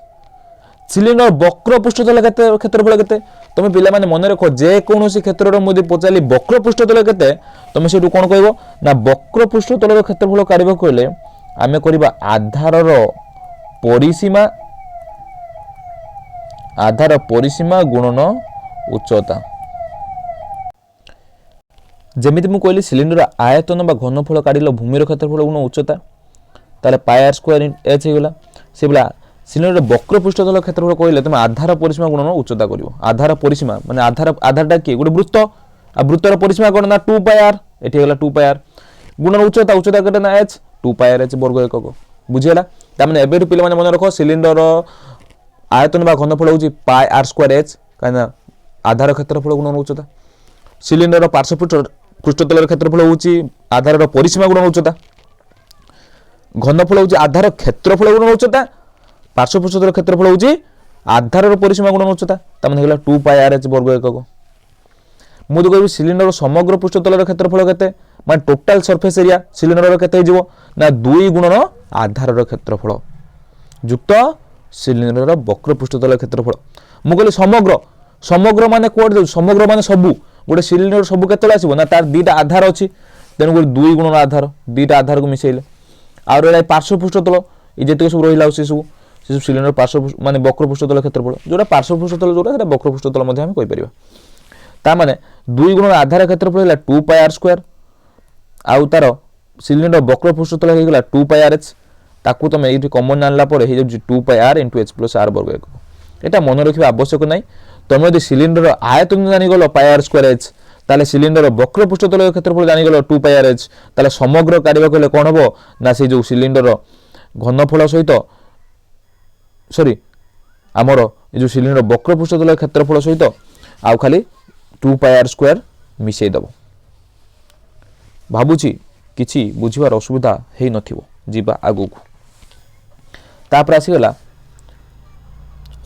Speaker 1: सिलिंडर वक्र पृष्ठतल क्षेत्रफल केते तुम पिला माने मन रख जेकोसी क्षेत्र मुझे पचारि वक्र पृष्ठतल केते तुम से कौन कह ना वक्र पृष्ठतल क्षेत्रफल काढ़ कहले आम करवा आधार परिसीमा गुणन ଉଚ୍ଚତା। ଯେମିତି ମୁଁ କହିଲି ସିଲିଣ୍ଡର ଆୟତନ ବା ଘନଫଳ କାଢ଼ିଲ ଭୂମିର କ୍ଷେତ୍ରଫଳ ଗୁଣ ଉଚ୍ଚତା, ତାହେଲେ ପାଇ ଆର୍ ସ୍କୋୟାର ଏଚ୍ ହେଇଗଲା। ସେଭଳିଆ ସିଲିଣ୍ଡର ବକ୍ର ପୃଷ୍ଠତଳ କ୍ଷେତ୍ରଫଳ କହିଲେ ତୁମେ ଆଧାର ପରିସୀମା ଗୁଣନ ଉଚ୍ଚତା କରିବ। ଆଧାର ପରିସୀମା ମାନେ ଆଧାରଟା କିଏ? ଗୋଟେ ବୃତ୍ତ। ଆଉ ବୃତ୍ତର ପରିସୀମା କ'ଣ? ନା 2πr। ଏଠି ହେଇଗଲା 2πr ଗୁଣନ ଉଚ୍ଚତା। ଉଚ୍ଚତା କେତେ? ନା h 2πr h ବର୍ଗ ଏକକ। ବୁଝିଗଲା? ତାମାନେ ଏବେଠୁ ପିଲାମାନେ ମନେ ରଖ ସିଲିଣ୍ଡର ଆୟତନ ବା ଘନଫଳ ହେଉଛି ପାଇ ଆର୍ ସ୍କୋୟାର ଏଚ୍, କାହିଁକିନା ଆଧାର କ୍ଷେତ୍ରଫଳ ଗୁଣନ ଉଚ୍ଚତା। ସିଲିଣ୍ଡର ପାର୍ଶ୍ୱ ପୃଷ୍ଠତଳର କ୍ଷେତ୍ରଫଳ ହେଉଛି ଆଧାରର ପରିସୀମା ଗୁଣନ ଉଚ୍ଚତା। ଘନଫଳ ହେଉଛି ଆଧାର କ୍ଷେତ୍ରଫଳ ଗୁଣନ ଉଚ୍ଚତା। ପାର୍ଶ୍ୱ ପୃଷ୍ଠତଳ କ୍ଷେତ୍ରଫଳ ହେଉଛି ଆଧାରର ପରିସୀମା ଗୁଣନ ଉଚ୍ଚତା। ତାମାନେ ହେଇଗଲା 2πr h ବର୍ଗ ଏକକ। ମୁଁ ଯଦି କହିବି ସିଲିଣ୍ଡର ସମଗ୍ର ପୃଷ୍ଠତଳର କ୍ଷେତ୍ରଫଳ କେତେ? ମାନେ ଟୋଟାଲ ସର୍ଫେସ୍ ଏରିଆ ସିଲିଣ୍ଡରର କେତେ ହେଇଯିବ? ନା 2 ଗୁଣନ ଆଧାରର କ୍ଷେତ୍ରଫଳ ଯୁକ୍ତ ସିଲିଣ୍ଡରର ବକ୍ର ପୃଷ୍ଠତଳ କ୍ଷେତ୍ରଫଳ। ମୁଁ କହିଲି ସମଗ୍ର। ସମଗ୍ର ମାନେ କୁଆଡ଼େ ଯାଉଛି? ସମଗ୍ର ମାନେ ସବୁ। ଗୋଟେ ସିଲିଣ୍ଡର ସବୁ କେତେବେଳେ ଆସିବ? ନା ତାର ଦୁଇଟା ଆଧାର ଅଛି, ତେଣୁକରି 2 ଗୁଣନ ଆଧାର, ଦୁଇଟା ଆଧାରକୁ ମିଶାଇଲେ। ଆଉ ରହିଲା ପାର୍ଶ୍ୱ ପୃଷ୍ଠତଳ, এই ଯେତିକି ସବୁ ରହିଲା ସେସବୁ ସିଲିଣ୍ଡର ପାର୍ଶ୍ୱ ମାନେ ବକ୍ର ପୃଷ୍ଠତଳ କ୍ଷେତ୍ରଫଳ, ଯେଉଁଟା ପାର୍ଶ୍ୱ ପୃଷ୍ଠତଳ ଯେଉଁଟା ସେଟା ବକ୍ର ପୃଷ୍ଠତଳ ମଧ୍ୟ ଆମେ କହିପାରିବା। ତାମାନେ 2 ଗୁଣନ ଆଧାର କ୍ଷେତ୍ରଫଳ ହେଲା 2πr ସ୍କୋୟାର, ଆଉ ତାର ସିଲିଣ୍ଡର ବକ୍ର ପୃଷ୍ଠତଳ ହେଇଗଲା 2πr h। ତାକୁ তুমি এইটি কমন আনলা পরে হয়ে যাচ্ছে 2πr × h + r বর্গ একক। এটা মনে রাখা আবশ্যক নাই। তুমি যদি সিলিন্ডর আয়তন জানিগল πr স্কোয়ার h, তাহলে সিলিন্ডর বক্র পৃষ্ঠতল ক্ষেত্রফল জানিগল 2πr h, তাহলে সমগ্র কাড়িবা কলে কোন হবো? না সেই যে সিলিন্ডর ঘনফল সহিত সরি আমার এই যে সিলিন্ডর বক্র পৃষ্ঠতল ক্ষেত্রফল সহিত আউ খালি 2πr স্কোয়ার মিশাই দেব। ভাবুছি কিছু বুঝবার অসুবিধা হই নথিব। ଯିବା ଆଗକୁ। ତାପରେ ଆସିଗଲା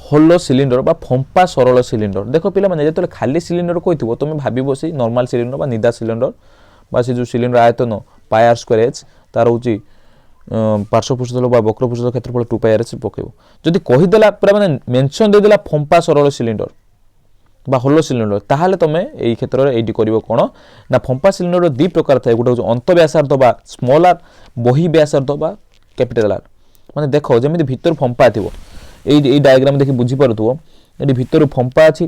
Speaker 1: ହୋଲୋ ସିଲିଣ୍ଡର ବା ଫମ୍ପା ସରଳ ସିଲିଣ୍ଡର। ଦେଖ ପିଲାମାନେ ଯେତେବେଳେ ଖାଲି ସିଲିଣ୍ଡର କହିଥିବ ତୁମେ ଭାବିବ ସେଇ ନର୍ମାଲ ସିଲିଣ୍ଡର ବା ନିଦା ସିଲିଣ୍ଡର ବା ସେ ଯେଉଁ ସିଲିଣ୍ଡର ଆୟତନ πr ସ୍କୋୟାର h ତାର ହେଉଛି ପାର୍ଶ୍ୱ ପୃଷ୍ଠତଳ ବା ବକ୍ର ପୃଷ୍ଠତଳ କ୍ଷେତ୍ରଫଳ 2πr h ପକାଇବ। ଯଦି କହିଦେଲା ପୁରା ମାନେ ମେନସନ୍ ଦେଇଦେଲା ଫମ୍ପା ସରଳ ସିଲିଣ୍ଡର বা হোলো সিলিন্ডর, তাহলে তুমি এই ক্ষেত্রে এইটি করব কোণ না ফম্পা সিলিন্ডর দুই প্রকার থাকে। গোটে হচ্ছে অন্ত ব্যাসার্ধ বা স্মল আর, বহি ব্যাসার্ধ বা ক্যাপিটাল আর। মানে দেখ যেমি ভিতর ফম্পা থিব, এই ডায়াগ্রাম দেখি বুঝিপারুথিব, এটি ভিতর ফম্পা আছে।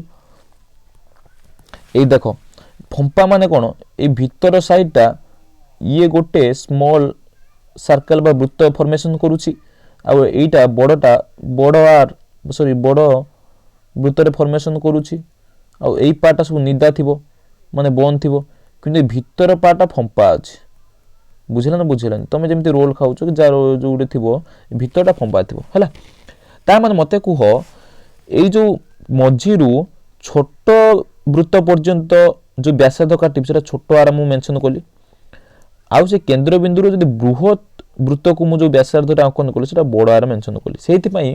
Speaker 1: এই দেখ ফম্পা মানে কোণ, এই ভিতর সাইডটা ইয়ে গোটে স্মল সার্কেল বা বৃত্ত ফর্মেশন করুছি, আর এইটা বড়টা বড় আর সরি বড় বৃত্তরে ফর্মেশন করুছি। ଆଉ ଏଇ ପାର୍ଟଟା ସବୁ ନିଦା ଥିବ ମାନେ ବନ୍ଦ ଥିବ, କିନ୍ତୁ ଏ ଭିତର ପାର୍ଟଟା ଫମ୍ପା ଅଛି। ବୁଝିଲା ନା ବୁଝିଲାନି? ତମେ ଯେମିତି ରୋଲ୍ ଖାଉଛ କି ଯାହାର ଯେଉଁଠି ଥିବ ଭିତରଟା ଫମ୍ପା ଥିବ ହେଲା। ତା ମାନେ ମୋତେ କୁହ ଏଇ ଯେଉଁ ମଝିରୁ ଛୋଟ ବୃତ୍ତ ପର୍ଯ୍ୟନ୍ତ ଯେଉଁ ବ୍ୟାସାର୍ଧ କାଟିବି ସେଟା ଛୋଟ ଆର ମୁଁ ମେନସନ୍ କଲି, ଆଉ ସେ କେନ୍ଦ୍ରବିନ୍ଦୁରୁ ଯଦି ବୃହତ୍ ବୃତ୍ତକୁ ମୁଁ ଯେଉଁ ବ୍ୟାସାର୍ଧଟା ଅଙ୍କନ କଲି ସେଟା ବଡ଼ ଆର ମେନସନ୍ କଲି। ସେଇଥିପାଇଁ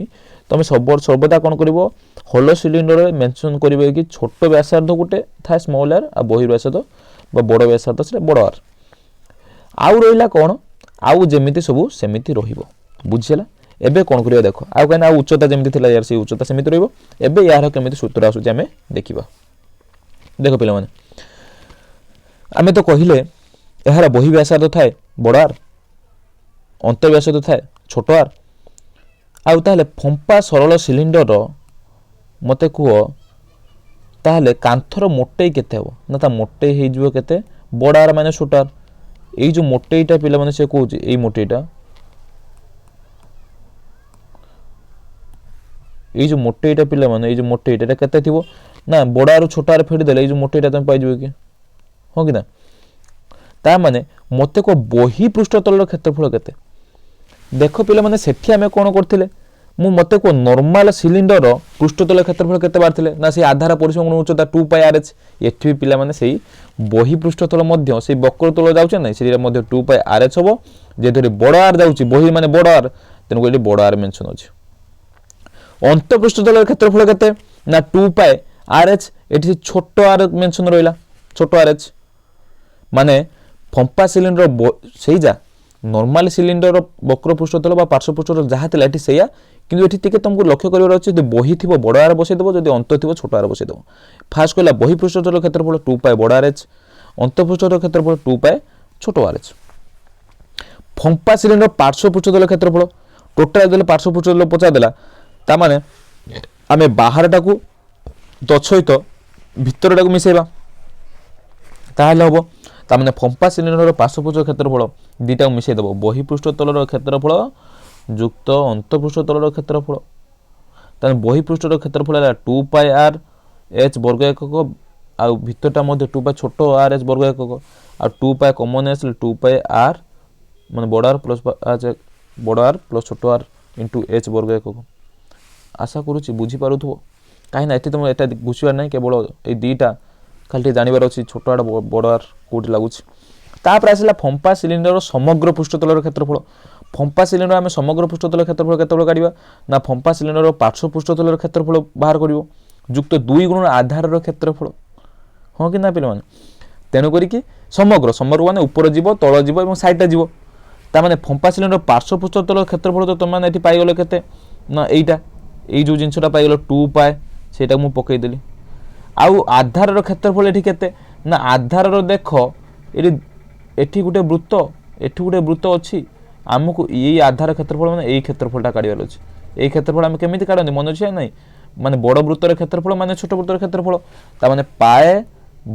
Speaker 1: তুমি সর্বদা কোণ করব হোলো সিলিন্ডরে মেনশন করবে কি ছোট ব্যাসার্ধ গোটে থাকে স্মল আর, আর বহি ব্যাসার্ধ বা বড় ব্যাসার্ধ সেটা বড় আর। আউ রহিলা কোণ, আউ যেমিতি সবু সেমিতি রহিব। বুঝিলা? এবে কোণ করিবা দেখো, আউ কাইনা আউ উচ্চতা যেমিতি থিলা ইয়ার সেই উচ্চতা সেমিতি রহিব। এবে ইয়ার কেমিতি সূত্র আসুচি আমি দেখিবা। দেখো পিলা মানে আমি তো কহিলে এହାର বহি ব্যাসার্ধ থাকে বড় আর, অন্ত ব্যাসার্ধ থাকে ছোট আর। ଆଉ ତାହେଲେ ଫମ୍ପା ସରଳ ସିଲିଣ୍ଡର ମୋତେ କୁହ ତାହେଲେ କାନ୍ଥର ମୋଟେଇ କେତେ ହେବ? ନା ତା ମୋଟେଇ ହେଇଯିବ କେତେ? ବଡ଼ ଆର ମାନେ ଛୋଟ ଆର। ଏଇ ଯେଉଁ ମୋଟେଇଟା ପିଲାମାନେ ସେ କହୁଛି ଏଇ ମୋଟେଇଟା, ଏଇ ଯେଉଁ ମୋଟେଇଟା ପିଲାମାନେ ଏଇ ଯେଉଁ ମୋଟେଇଟା ଏଇଟା କେତେ ଥିବ? ନା ବଡ଼ ଆର ଛୋଟ ଆର ଫେଡ଼ି ଦେଲେ ଏଇ ଯେଉଁ ମୋଟେଇଟା ତୁମେ ପାଇଯିବ କି? ହଁ କି ନା? ତା ମାନେ ମୋତେ କୁହ ବହି ପୃଷ୍ଠତଳର କ୍ଷେତ୍ରଫଳ କେତେ? দেখ পিলাମାନେ সেଠି আমি কোণ করলে মু মতে কো নরমাল সিলিন্ডর পৃষ্ঠতল ক্ষেত্রফল কেতে বাড়িলে না সেই আধার পরিসীমা গুণ উচ্চতা 2πr h। এটি পিলাମାନେ সেই বহি পৃষ্ঠতল মধ্য সেই বক্রতল যাচ্ছে না সেটা মধ্যে 2πr h হব, যেহেতু বড় আর যাচ্ছে বহি মানে বড় আর, তেমন এটি বড় আর মেনশন আছে। অন্ত পৃষ্ঠতলের ক্ষেত্রফল কেতে? না 2πr h, এটি ছোট আর মেনশন রহিলা ছোট আর h। মানে ফম্পা সিলিন্ডর সেই যা নর্মাল সিলিন্ডর বক্র পৃষ্ঠতল বা পার্শ্ব পৃষ্ঠতল যাহা লা এটি সেইয়া, কিন্তু এটি টিকে তোমাকে লক্ষ্য করিবার আছে যদি বহি থিব বড় আর বসাই দেব, যদি অন্ত থিব ছোট আর বসাই দেব। ফার্স্ট কহিলা বহি পৃষ্ঠতল ক্ষেত্রফল 2π বড় আর h, অন্ত পৃষ্ঠতল ক্ষেত্রফল 2π ছোট আর h। ফম্পা সিলিন্ডর পার্শ্ব পৃষ্ঠতল ক্ষেত্রফল টোটাল দেলে পার্শ্ব পৃষ্ঠতল পচাই দেলা, তা মানে আমি বাহারটাকু তৎসহিত ଭିତରଟାକୁ ମିଶାଇବା ତାହେଲେ ହେବ ତାମାନେ ଫମ୍ପା ସିଲିଣ୍ଡରର ପାର୍ଶ୍ୱପୃଷ୍ଠ କ୍ଷେତ୍ରଫଳ ଦୁଇଟାକୁ ମିଶାଇ ଦେବ ବହିପୃଷ୍ଠ ତଳର କ୍ଷେତ୍ରଫଳ ଯୁକ୍ତ ଅନ୍ତଃପୃଷ୍ଠ ତଳର କ୍ଷେତ୍ରଫଳ ତାହେଲେ ବହିପୃଷ୍ଠର କ୍ଷେତ୍ରଫଳ ହେଲା 2πr h ବର୍ଗ ଏକକ ଆଉ ଭିତରଟା ମଧ୍ୟ 2π ଛୋଟ r h ବର୍ଗ ଏକକ ଆଉ 2π କମନ୍ ଆସିଲେ 2πr ମାନେ ବଡ଼ r ପ୍ଲସ୍ ଛୋଟ r ଇଣ୍ଟୁ h ବର୍ଗ ଏକକ ଆଶା କରୁଛି ବୁଝିପାରୁଥିବ କାହିଁକିନା ଏଠି ତୁମର ଏଟା ବୁଝିବାର ନାହିଁ କେବଳ ଏଇ ଦୁଇଟା ଖାଲି ଟିକେ ଜାଣିବାର ଅଛି ଛୋଟ ଆଡ଼ ବଡ଼ ଆର୍ କେଉଁଠି ଲାଗୁଛି ତାପରେ ଆସିଲା ଫମ୍ପା ସିଲିଣ୍ଡରର ସମଗ୍ର ପୃଷ୍ଠତଳର କ୍ଷେତ୍ରଫଳ ଫମ୍ପା ସିଲିଣ୍ଡର ଆମେ ସମଗ୍ର ପୃଷ୍ଠତଳ କ୍ଷେତ୍ରଫଳ କେତେବେଳେ କାଢ଼ିବା ନା ଫମ୍ପା ସିଲିଣ୍ଡରର ପାର୍ଶ୍ୱ ପୃଷ୍ଠତଳର କ୍ଷେତ୍ରଫଳ ବାହାର କରିବ ଯୁକ୍ତ 2 ଗୁଣର ଆଧାରର କ୍ଷେତ୍ରଫଳ ହଁ କି ନା ପିଲାମାନେ ତେଣୁ କରିକି ସମଗ୍ର ମାନେ ଉପର ଯିବ ତଳ ଯିବ ଏବଂ ସାଇଡ଼ଟା ଯିବ ତାମାନେ ଫମ୍ପା ସିଲିଣ୍ଡର ପାର୍ଶ୍ୱ ପୃଷ୍ଠତଳ କ୍ଷେତ୍ରଫଳ ତ ତୁମମାନେ ଏଠି ପାଇଗଲ କେତେ ନା ଏଇଟା ଏଇ ଯେଉଁ ଜିନିଷଟା ପାଇଗଲ 2π ସେଇଟା ମୁଁ ପକେଇଦେଲି ଆଉ ଆଧାରର କ୍ଷେତ୍ରଫଳ ଏଠି କେତେ ନା ଆଧାରର ଦେଖ ଏଠି ଗୋଟେ ବୃତ୍ତ ଅଛି ଆମକୁ ଏଇ ଆଧାର କ୍ଷେତ୍ରଫଳ ମାନେ ଏଇ କ୍ଷେତ୍ରଫଳଟା କାଢ଼ିବାର ଅଛି ଏଇ କ୍ଷେତ୍ରଫଳ ଆମେ କେମିତି କାଢ଼ନ୍ତି ମନେ ଅଛି ନାହିଁ ମାନେ ବଡ଼ ବୃତ୍ତର କ୍ଷେତ୍ରଫଳ ମାନେ ଛୋଟ ବୃତ୍ତର କ୍ଷେତ୍ରଫଳ ତାମାନେ ପାଏ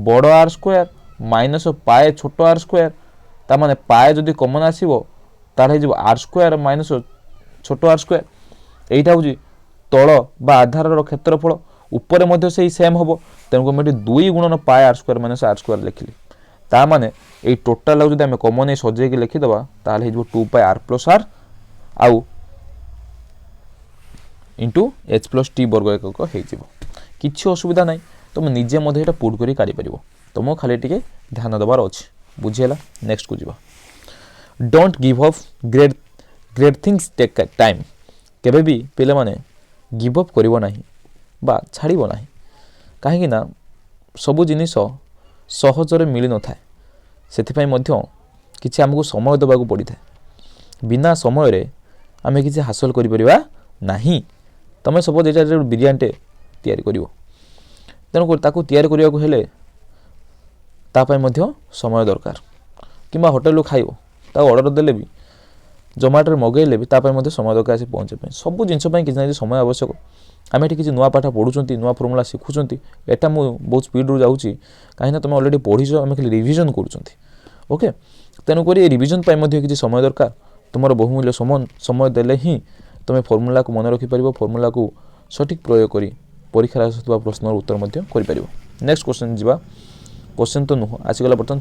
Speaker 1: ବଡ଼ ଆର୍ ସ୍କୋୟାର ମାଇନସ୍ ପାଏ ଛୋଟ ଆର୍ ସ୍କୋୟାର ତାମାନେ ପାଏ ଯଦି କମନ୍ ଆସିବ ତାହେଲେ ହେଇଯିବ ଆର୍ ସ୍କୋୟାର ମାଇନସ୍ ଛୋଟ ଆର୍ ସ୍କୋୟାର এইটা ହେଉଛି ତଳ ବା ଆଧାରର କ୍ଷେତ୍ରଫଳ ଉପରେ ମଧ୍ୟ ସେଇ ସେମ୍ ହେବ ତେଣୁ ମୁଁ ଏଠି 2 ଗୁଣନ ପାଏ ଆର୍ ସ୍କୋୟାର ମାଇନସ୍ ଆର୍ ସ୍କୋୟାର ଲେଖିଲି ତାମାନେ এই ଟୋଟାଲକୁ ଯଦି ଆମେ କମନ୍ ସଜେଇକି ଲେଖିଦେବା ତାହେଲେ ହେଇଯିବ 2π r ପ୍ଲସ୍ r ଆଉ ଇଣ୍ଟୁ h ପ୍ଲସ୍ t ବର୍ଗ ଏକକ ହେଇଯିବ କିଛି ଅସୁବିଧା ନାହିଁ ତୁମେ ନିଜେ ମଧ୍ୟ ଏଇଟା ପୁଟ୍ କରି କାଢ଼ିପାରିବ ତୁମକୁ ଖାଲି ଟିକେ ଧ୍ୟାନ ଦେବାର ଅଛି ବୁଝିହେଲା ନେକ୍ସଟକୁ ଯିବା don't give up great things take time କେବେ ବି ପିଲାମାନେ ଗିଭ୍ ଅପ୍ କରିବ ନାହିଁ ବା ଛାଡ଼ିବ ନାହିଁ କାହିଁକି ନା ସବୁ ଜିନିଷ ସହଜରେ ମିଳିନଥାଏ ସେଥିପାଇଁ ମଧ୍ୟ କିଛି ଆମକୁ ସମୟ ଦେବାକୁ ପଡ଼ିଥାଏ ବିନା ସମୟରେ ଆମେ କିଛି ହାସଲ କରିପାରିବା ନାହିଁ ତୁମେ ସପୋଜ୍ ଏଇଟା ଗୋଟେ ବିରିୟାନୀଟେ ତିଆରି କରିବ ତେଣୁକରି ତାକୁ ତିଆରି କରିବାକୁ ହେଲେ ତା ପାଇଁ ମଧ୍ୟ ସମୟ ଦରକାର କିମ୍ବା ହୋଟେଲରୁ ଖାଇବ ତାକୁ ଅର୍ଡ଼ର ଦେଲେ ବି ଜୋମାଟୋରେ ମଗାଇଲେ ବି ତା ପାଇଁ ମଧ୍ୟ ସମୟ ଦରକାର ଆସି ପହଞ୍ଚିବା ପାଇଁ ସବୁ ଜିନିଷ ପାଇଁ କିଛି ନା କିଛି ସମୟ ଆବଶ୍ୟକ ଆମେ ଏଠି କିଛି ନୂଆ ପାଠ ପଢ଼ୁଛନ୍ତି ନୂଆ ଫର୍ମୁଲା ଶିଖୁଛନ୍ତି ଏଟା ମୁଁ ବହୁତ ସ୍ପିଡ଼ରୁ ଯାଉଛି କାହିଁକିନା ତୁମେ ଅଲରେଡ଼ି ପଢ଼ିଛ ଆମେ ଖାଲି ରିଭିଜନ୍ କରୁଛନ୍ତି ଓକେ ତେଣୁକରି ଏ ରିଭିଜନ୍ ପାଇଁ ମଧ୍ୟ କିଛି ସମୟ ଦରକାର ତୁମର ବହୁମୂଲ୍ୟ ସମୟ ଦେଲେ ହିଁ ତୁମେ ଫର୍ମୁଲାକୁ ମନେ ରଖିପାରିବ ଫର୍ମୁଲାକୁ ସଠିକ୍ ପ୍ରୟୋଗ କରି ପରୀକ୍ଷାରେ ଆସୁଥିବା ପ୍ରଶ୍ନର ଉତ୍ତର ମଧ୍ୟ କରିପାରିବ ନେକ୍ସଟ କ୍ୱେଶ୍ଚନ୍ ଯିବା क्वेश्चन तो नुह आसीगला बर्तमान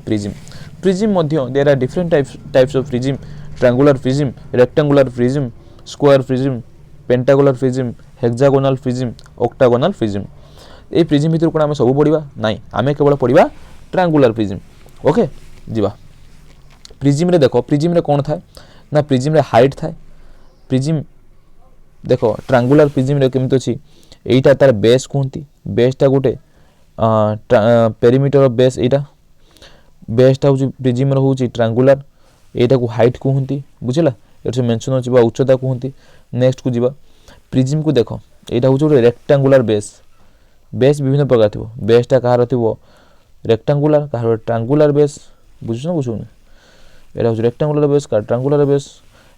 Speaker 1: प्रिज्म ମଧ୍ୟ there are different types of prism triangular prism rectangular prism square prism pentagular prism hexagonal prism octagonal prism ए प्रिज्म भितर कोन आमे सब पढिबा नाही आमे केवल पढिबा ट्रायंगुलर प्रिज्म ओके जीवा प्रिज्म रे देखो प्रिज्म रे कोन थाए ना प्रिज्म रे हाइट थाए प्रिज्म देखो ट्रायंगुलर प्रिज्म रे केमितो छी एटा तार बेस कोंती बेसटा गोटे पेरीमीटर बेस एटा बेसटा हूँ प्रिज्म हूँ ट्रायंगुलर एटा को हाइट कहती बुझला ये मेंशन होची बा उच्चता कहती नेक्स्ट को जीवा प्रिज्म को देखो एटा हूँ गोटे रेक्टांगुलर बेस बेस विभिन्न प्रकार थी बेसटा कहार थी रेक्टांगुलर कहार ट्रायंगुलर बेस बुझुना बुझुनी एटा हूँ रेक्टांगुलर बेस का ट्रायंगुलर बेस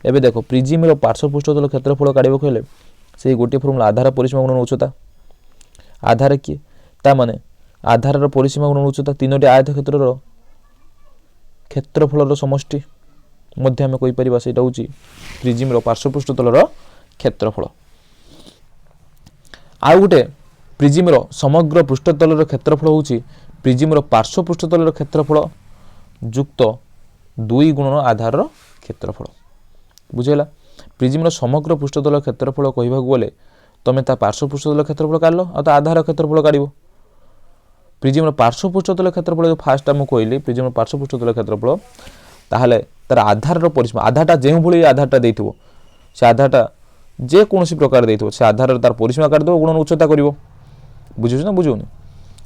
Speaker 1: एबे देखो प्रिज्म पार्श्व पृष्ठतल क्षेत्रफल काढ़ा कहले से गोटे फर्मुला आधार परिसीमा गुणन उच्चता आधार किए ता माने आधार परिसीमा गुणन उच्चता तीनोटी आयत क्षेत्रफल समष्टि मध्य आम कहीपर से प्रिज्म पार्श्व पृष्ठतल क्षेत्रफल आउ गोटे प्रिज्म समग्र पृष्ठतल क्षेत्रफल हूँ प्रिज्म पार्श्व पृष्ठतल क्षेत्रफल युक्त 2 गुणन आधार क्षेत्रफल बुझेगा प्रिज्म समग्र पृष्ठतल क्षेत्रफल कहवाक गले तुम ता पार्श्व पृष्ठतल क्षेत्रफल काढ़ आ आधार क्षेत्रफल काढ़ प्रिज्म पार्श्व पृष्ठतल क्षेत्रफल फास्ट आम कहली प्रिज्म पार्श्व पृष्ठतल क्षेत्रफल ताहले तार आधार परिसीमा आधारटा जो भाई आधारटा देथिबो से आधारटा जे कोनोसी प्रकार देथिबो से आधार तार परिसीमा काढ़ दो गुणन उच्चता करिवो बुझुछ ना बुझुनी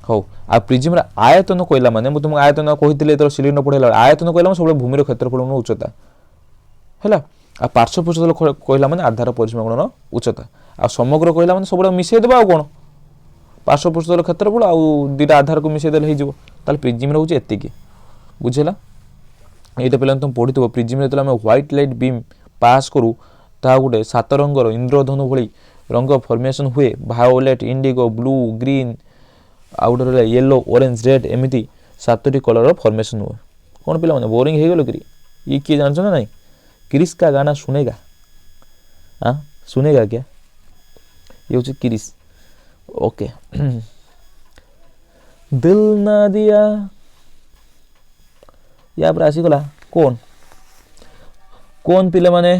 Speaker 1: हौ आ प्रिज्म आयतन कहला माने मु तुम आयतन कहितले तर सिलिंडर पढेला आयतन कहला सब भूमिर क्षेत्रफल गुणन उच्चता हैला आ पार्श्व पृष्ठतल कहला माने आधार परिसीमा गुणन उच्चता आ समग्र कहला माने सब मिसै देबा आ कोन पार्श्व पृष्ठतल क्षेत्रफल आउ दुटा आधार को मिसै देले हो ताल प्रिज्म रहउछ एतिकी बुझेला एटा पहले तुम पढ़ी प्रिज्म जो आम व्हाइट लाइट बीम पास करूँ ता गोटे 7 रंगर इंद्रधनु भली रंग फॉर्मेशन हुए वायोलेट इंडिगो ब्लू ग्रीन आउ गोटे रहा येलो ऑरेंज रेड एमती 7टी कलर फॉर्मेशन हुए। कौन पिला माने बोरिंग हो गल कि ये किए जान ना नहीं क्रिस का गाना सुनेगा हाँ सुनेगा क्या ये हूँ क्रिस ओके दिल ना दिया या पर आसीगला कौन कौन पिला माने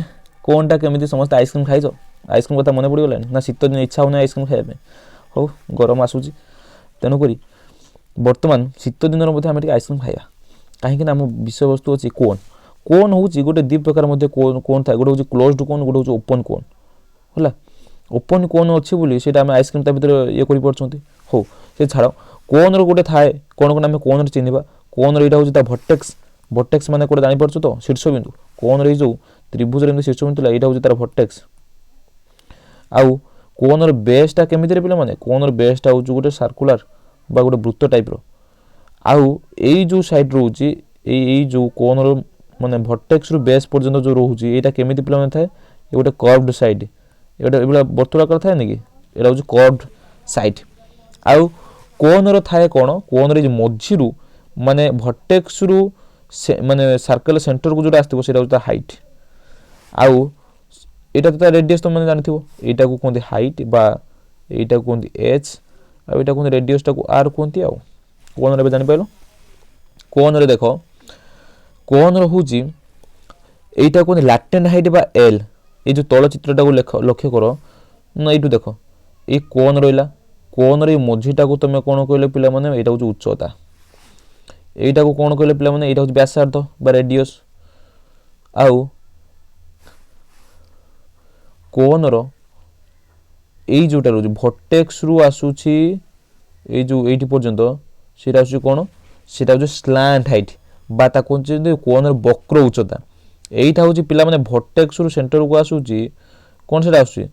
Speaker 1: कौनटा केमी समस्त आइसक्रीम खाइछ आइसक्रीम कथा मन पड़गला ना शीत दिन इच्छा होना आइसक्रीम खाइबा हो गरम आसूची तेणुक बर्तमान शीत दिन आम आइसक्रीम खाइबा कहीं आम विषय वस्तु अच्छी कोन कोन हूँ गोटे दी प्रकार कोन था गोटे हूँ क्लोज्ड कोन गोटे हूँ ओपन कोन है ओपन कोन अच्छी बोली से आइसक्रीम ता भर ये कर हो से छाड़ कोन रोटे थाए कौन कौन आम कोन चिन्हवा कोन रहा हूँ भर्टेक्स भर्टेक्स मैंने कौटे जापर तो शीर्ष बिंदु कोन रही जो त्रिभुज शीर्ष बिंदु यहाँ हूँ तार भर्टेक्स आउ कोन बेसटा केमी पे मैंने कोन बेसटा हूँ गोटे सर्कुलर बा गोटे वृत्त टाइप आउ यही जो साइड रोचे यही जो कोन माने भर्टेक्स रु बेस पर्यंत जो रोचे यहाँ केमी पे मैंने थाए ये गोटे कर्व्ड साइड ये वर्तुलाकार थाए कि यहाँ हूँ कर्व्ड साइड आउ कोन थाए कौन कोन मझी माने भर्टेक्स रु माने सर्कल सेंटर को जो आसो से हाइट आउ यहाँ तो रेडियस तो मैंने जानते यहाँ को कहते हाइट बा यहाँ को कहते एच आईटा कहते रेडियस टाक आर कहते आउ कोन रे जान कोन रे देख कोन हूँ यहाँ कहते लैटेंट हाइट बा एल ये जो तल चित्रटा को लक्ष्य कर ना ये देख ये कोन रहा कोन रे मझीटा को तुम कौन कहले पिला माने यहाँ हूँ उच्चता यहाँ को कौन कहले पिला माने यहाँ हूँ व्यासार्ध बा रेडियस आउ कोन यही जोटा रोज भर्टेक्स रु आसूची ये जो ये पर्यंत सीटा आसूची कौन सीटा हूँ स्लांट हाइट बा कोन वक्र उच्चता यहीटा हूँ पिला माने भर्टेक्स रु सेंटर को आसूची कौन से आसूची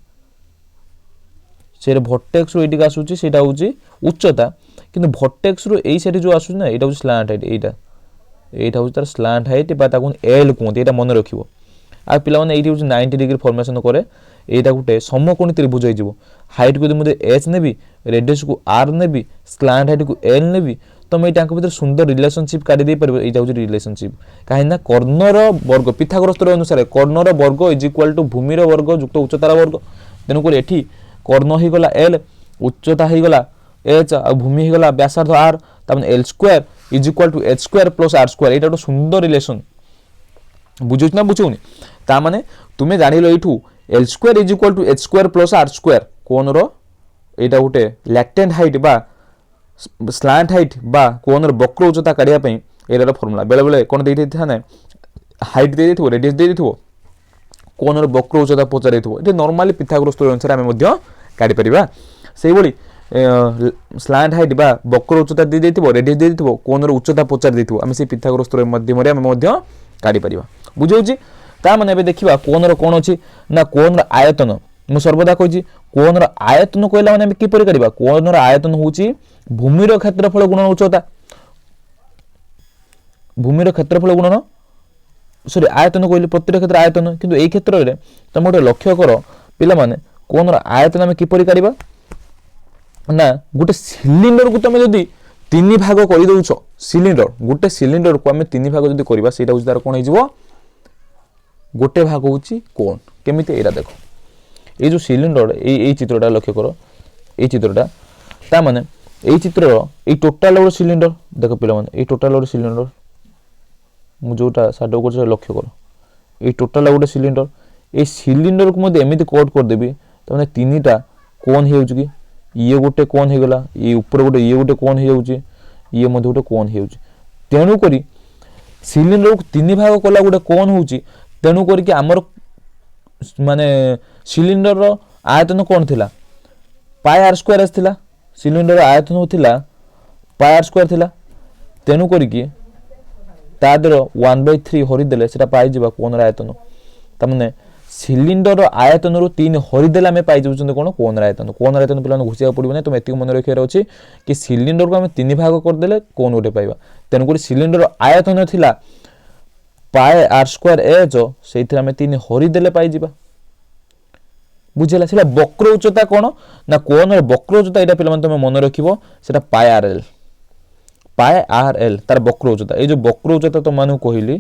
Speaker 1: से भर्टेक्स रु ये आसूची सेटा हूँ उच्चता किंतु भर्टेक्स रु यही साइड जो आसूची ना यहाँ हूँ स्लांट हाइट यहाँ हूँ तार स्लांट हाइट बा एल कहते यहाँ मन रखियो आ पिला माने ये 90 डिग्री फॉर्मेशन करे यहाँ गोटे समकोणी त्रिभुज हो हाइट को मुझे एच नेबी रेडियस को आर नेबी स्लांट हाइट को एल नेबी तो मैं भर सुंदर रिलेशनशिप काढ़ी पार यहाँ हूँ रिलेशनशिप कहीं कर्णर वर्ग पिथागोरस अनुसार कर्णर वर्ग इज इक्वाल टू भूमिर वर्ग युक्त उच्चतार वर्ग तेणुक ये कर्ण हो गला एल उच्चता हो गला एच आ भूमि हो गला व्यासार्ध आर तमें L square is equal to H square plus R square यहाँ गोटे सुंदर रिलेसन बुझे ना बुझौनी ताने तुम्हें जान लो L square is equal to H square plus R square कोन यहाँ गोटे लैटेंट हाइट बा स्लांट हाइट बा कोन वक्र उच्चता काढ़ापी यार फर्मुला बेले बेले कौन दे ना हाइट दे रेडियस दे कोन वक्र उच्चता पचार ये नॉर्मली पिथागोरस अनुसार आम काढ़ी पार से भाई स्लांट हाइट बा वक्र उच्चता दे रेडियस दे कोन उच्चता पचार आम से पिथागोरस मध्यम काढ़ी पार बुझे ताने देखा कोन कौन अच्छी ना कोन आयतन मुझे सर्वदा कही कोन आयतन कहला मैंने किपर काढ़ा कोन आयतन हूँ भूमिर क्षेत्रफल गुणन उच्चता भूमिर क्षेत्रफल गुणन सॉरी आयतन कहली प्रत्येक क्षेत्र आयतन किंतु एई क्षेत्र में तुम गोटे लक्ष्य कर पिला माने कोन आयतन आम किपर काढ़ा ना गोटे सिलिंडर को तुम जदि 3 भाग कर दौच सिलिंडर गोटे सिलिंडर को आम 3 भाग जब करवा से तार कौन हो गोटे भाग हूँ कोन केमी यहाँ देख ये जो सिलिंडर ये चित्रटा लक्ष्य कर ये चित्रटा ता माने ये चित्र ये टोटाल गोटे सिलिंडर देख पिला माने ये टोटाल गोटे सिलिंडर मु जोटा साडो कर लक्ष्य कर ये टोटाल गोटे सिलिंडर ये सिलिंडर को मध्य एमती कट करदेवी तो 3टा कोन हो ये गोटे कोन हो गला ये ऊपर गोटे ये गोटे कोन हो ये मध्य गोटे कोन हो तेणुक सिलिंडर को 3 भाग कला गोटे कोन हो तेणुक आमर माने सिलिंडर आयतन कौन थिला पाई आर स्क्वायर आसला सिलिंडर आयतन होता पाई आर स्क्वायर थिला तेणु करिकी तादर 1/3 हरिदेले सेटा पाई जिबा कोन आयतन तमने सिलिंडर आयतन रु 3 हरिदेले आमे पाई जउछन कोन आयतन पिला घुसिया पड़िबो नै तुम एतिक मन रखियार अछि कि सिलिंडर को आमे 3 भाग कर देले कोन उठे पाइबा तेणु करी सिलिंडर आयतन थिला पाए आर स्क्वायर एच से आम 3 हरिदेले पाई जिबा ବୁଝିଲା ସେଟା ବକ୍ର ଉଚ୍ଚତା କ'ଣ ନା କୋଣର ବକ୍ର ଉଚ୍ଚତା ଏଇଟା ପିଲାମାନେ ତମେ ମନେ ରଖିବ ସେଟା ପାଏ ଆର ଏଲ୍ ତାର ବକ୍ର ଉଚ୍ଚତା ଏଇ ଯୋଉ ବକ୍ର ଉଚ୍ଚତା ତମମାନଙ୍କୁ କହିଲି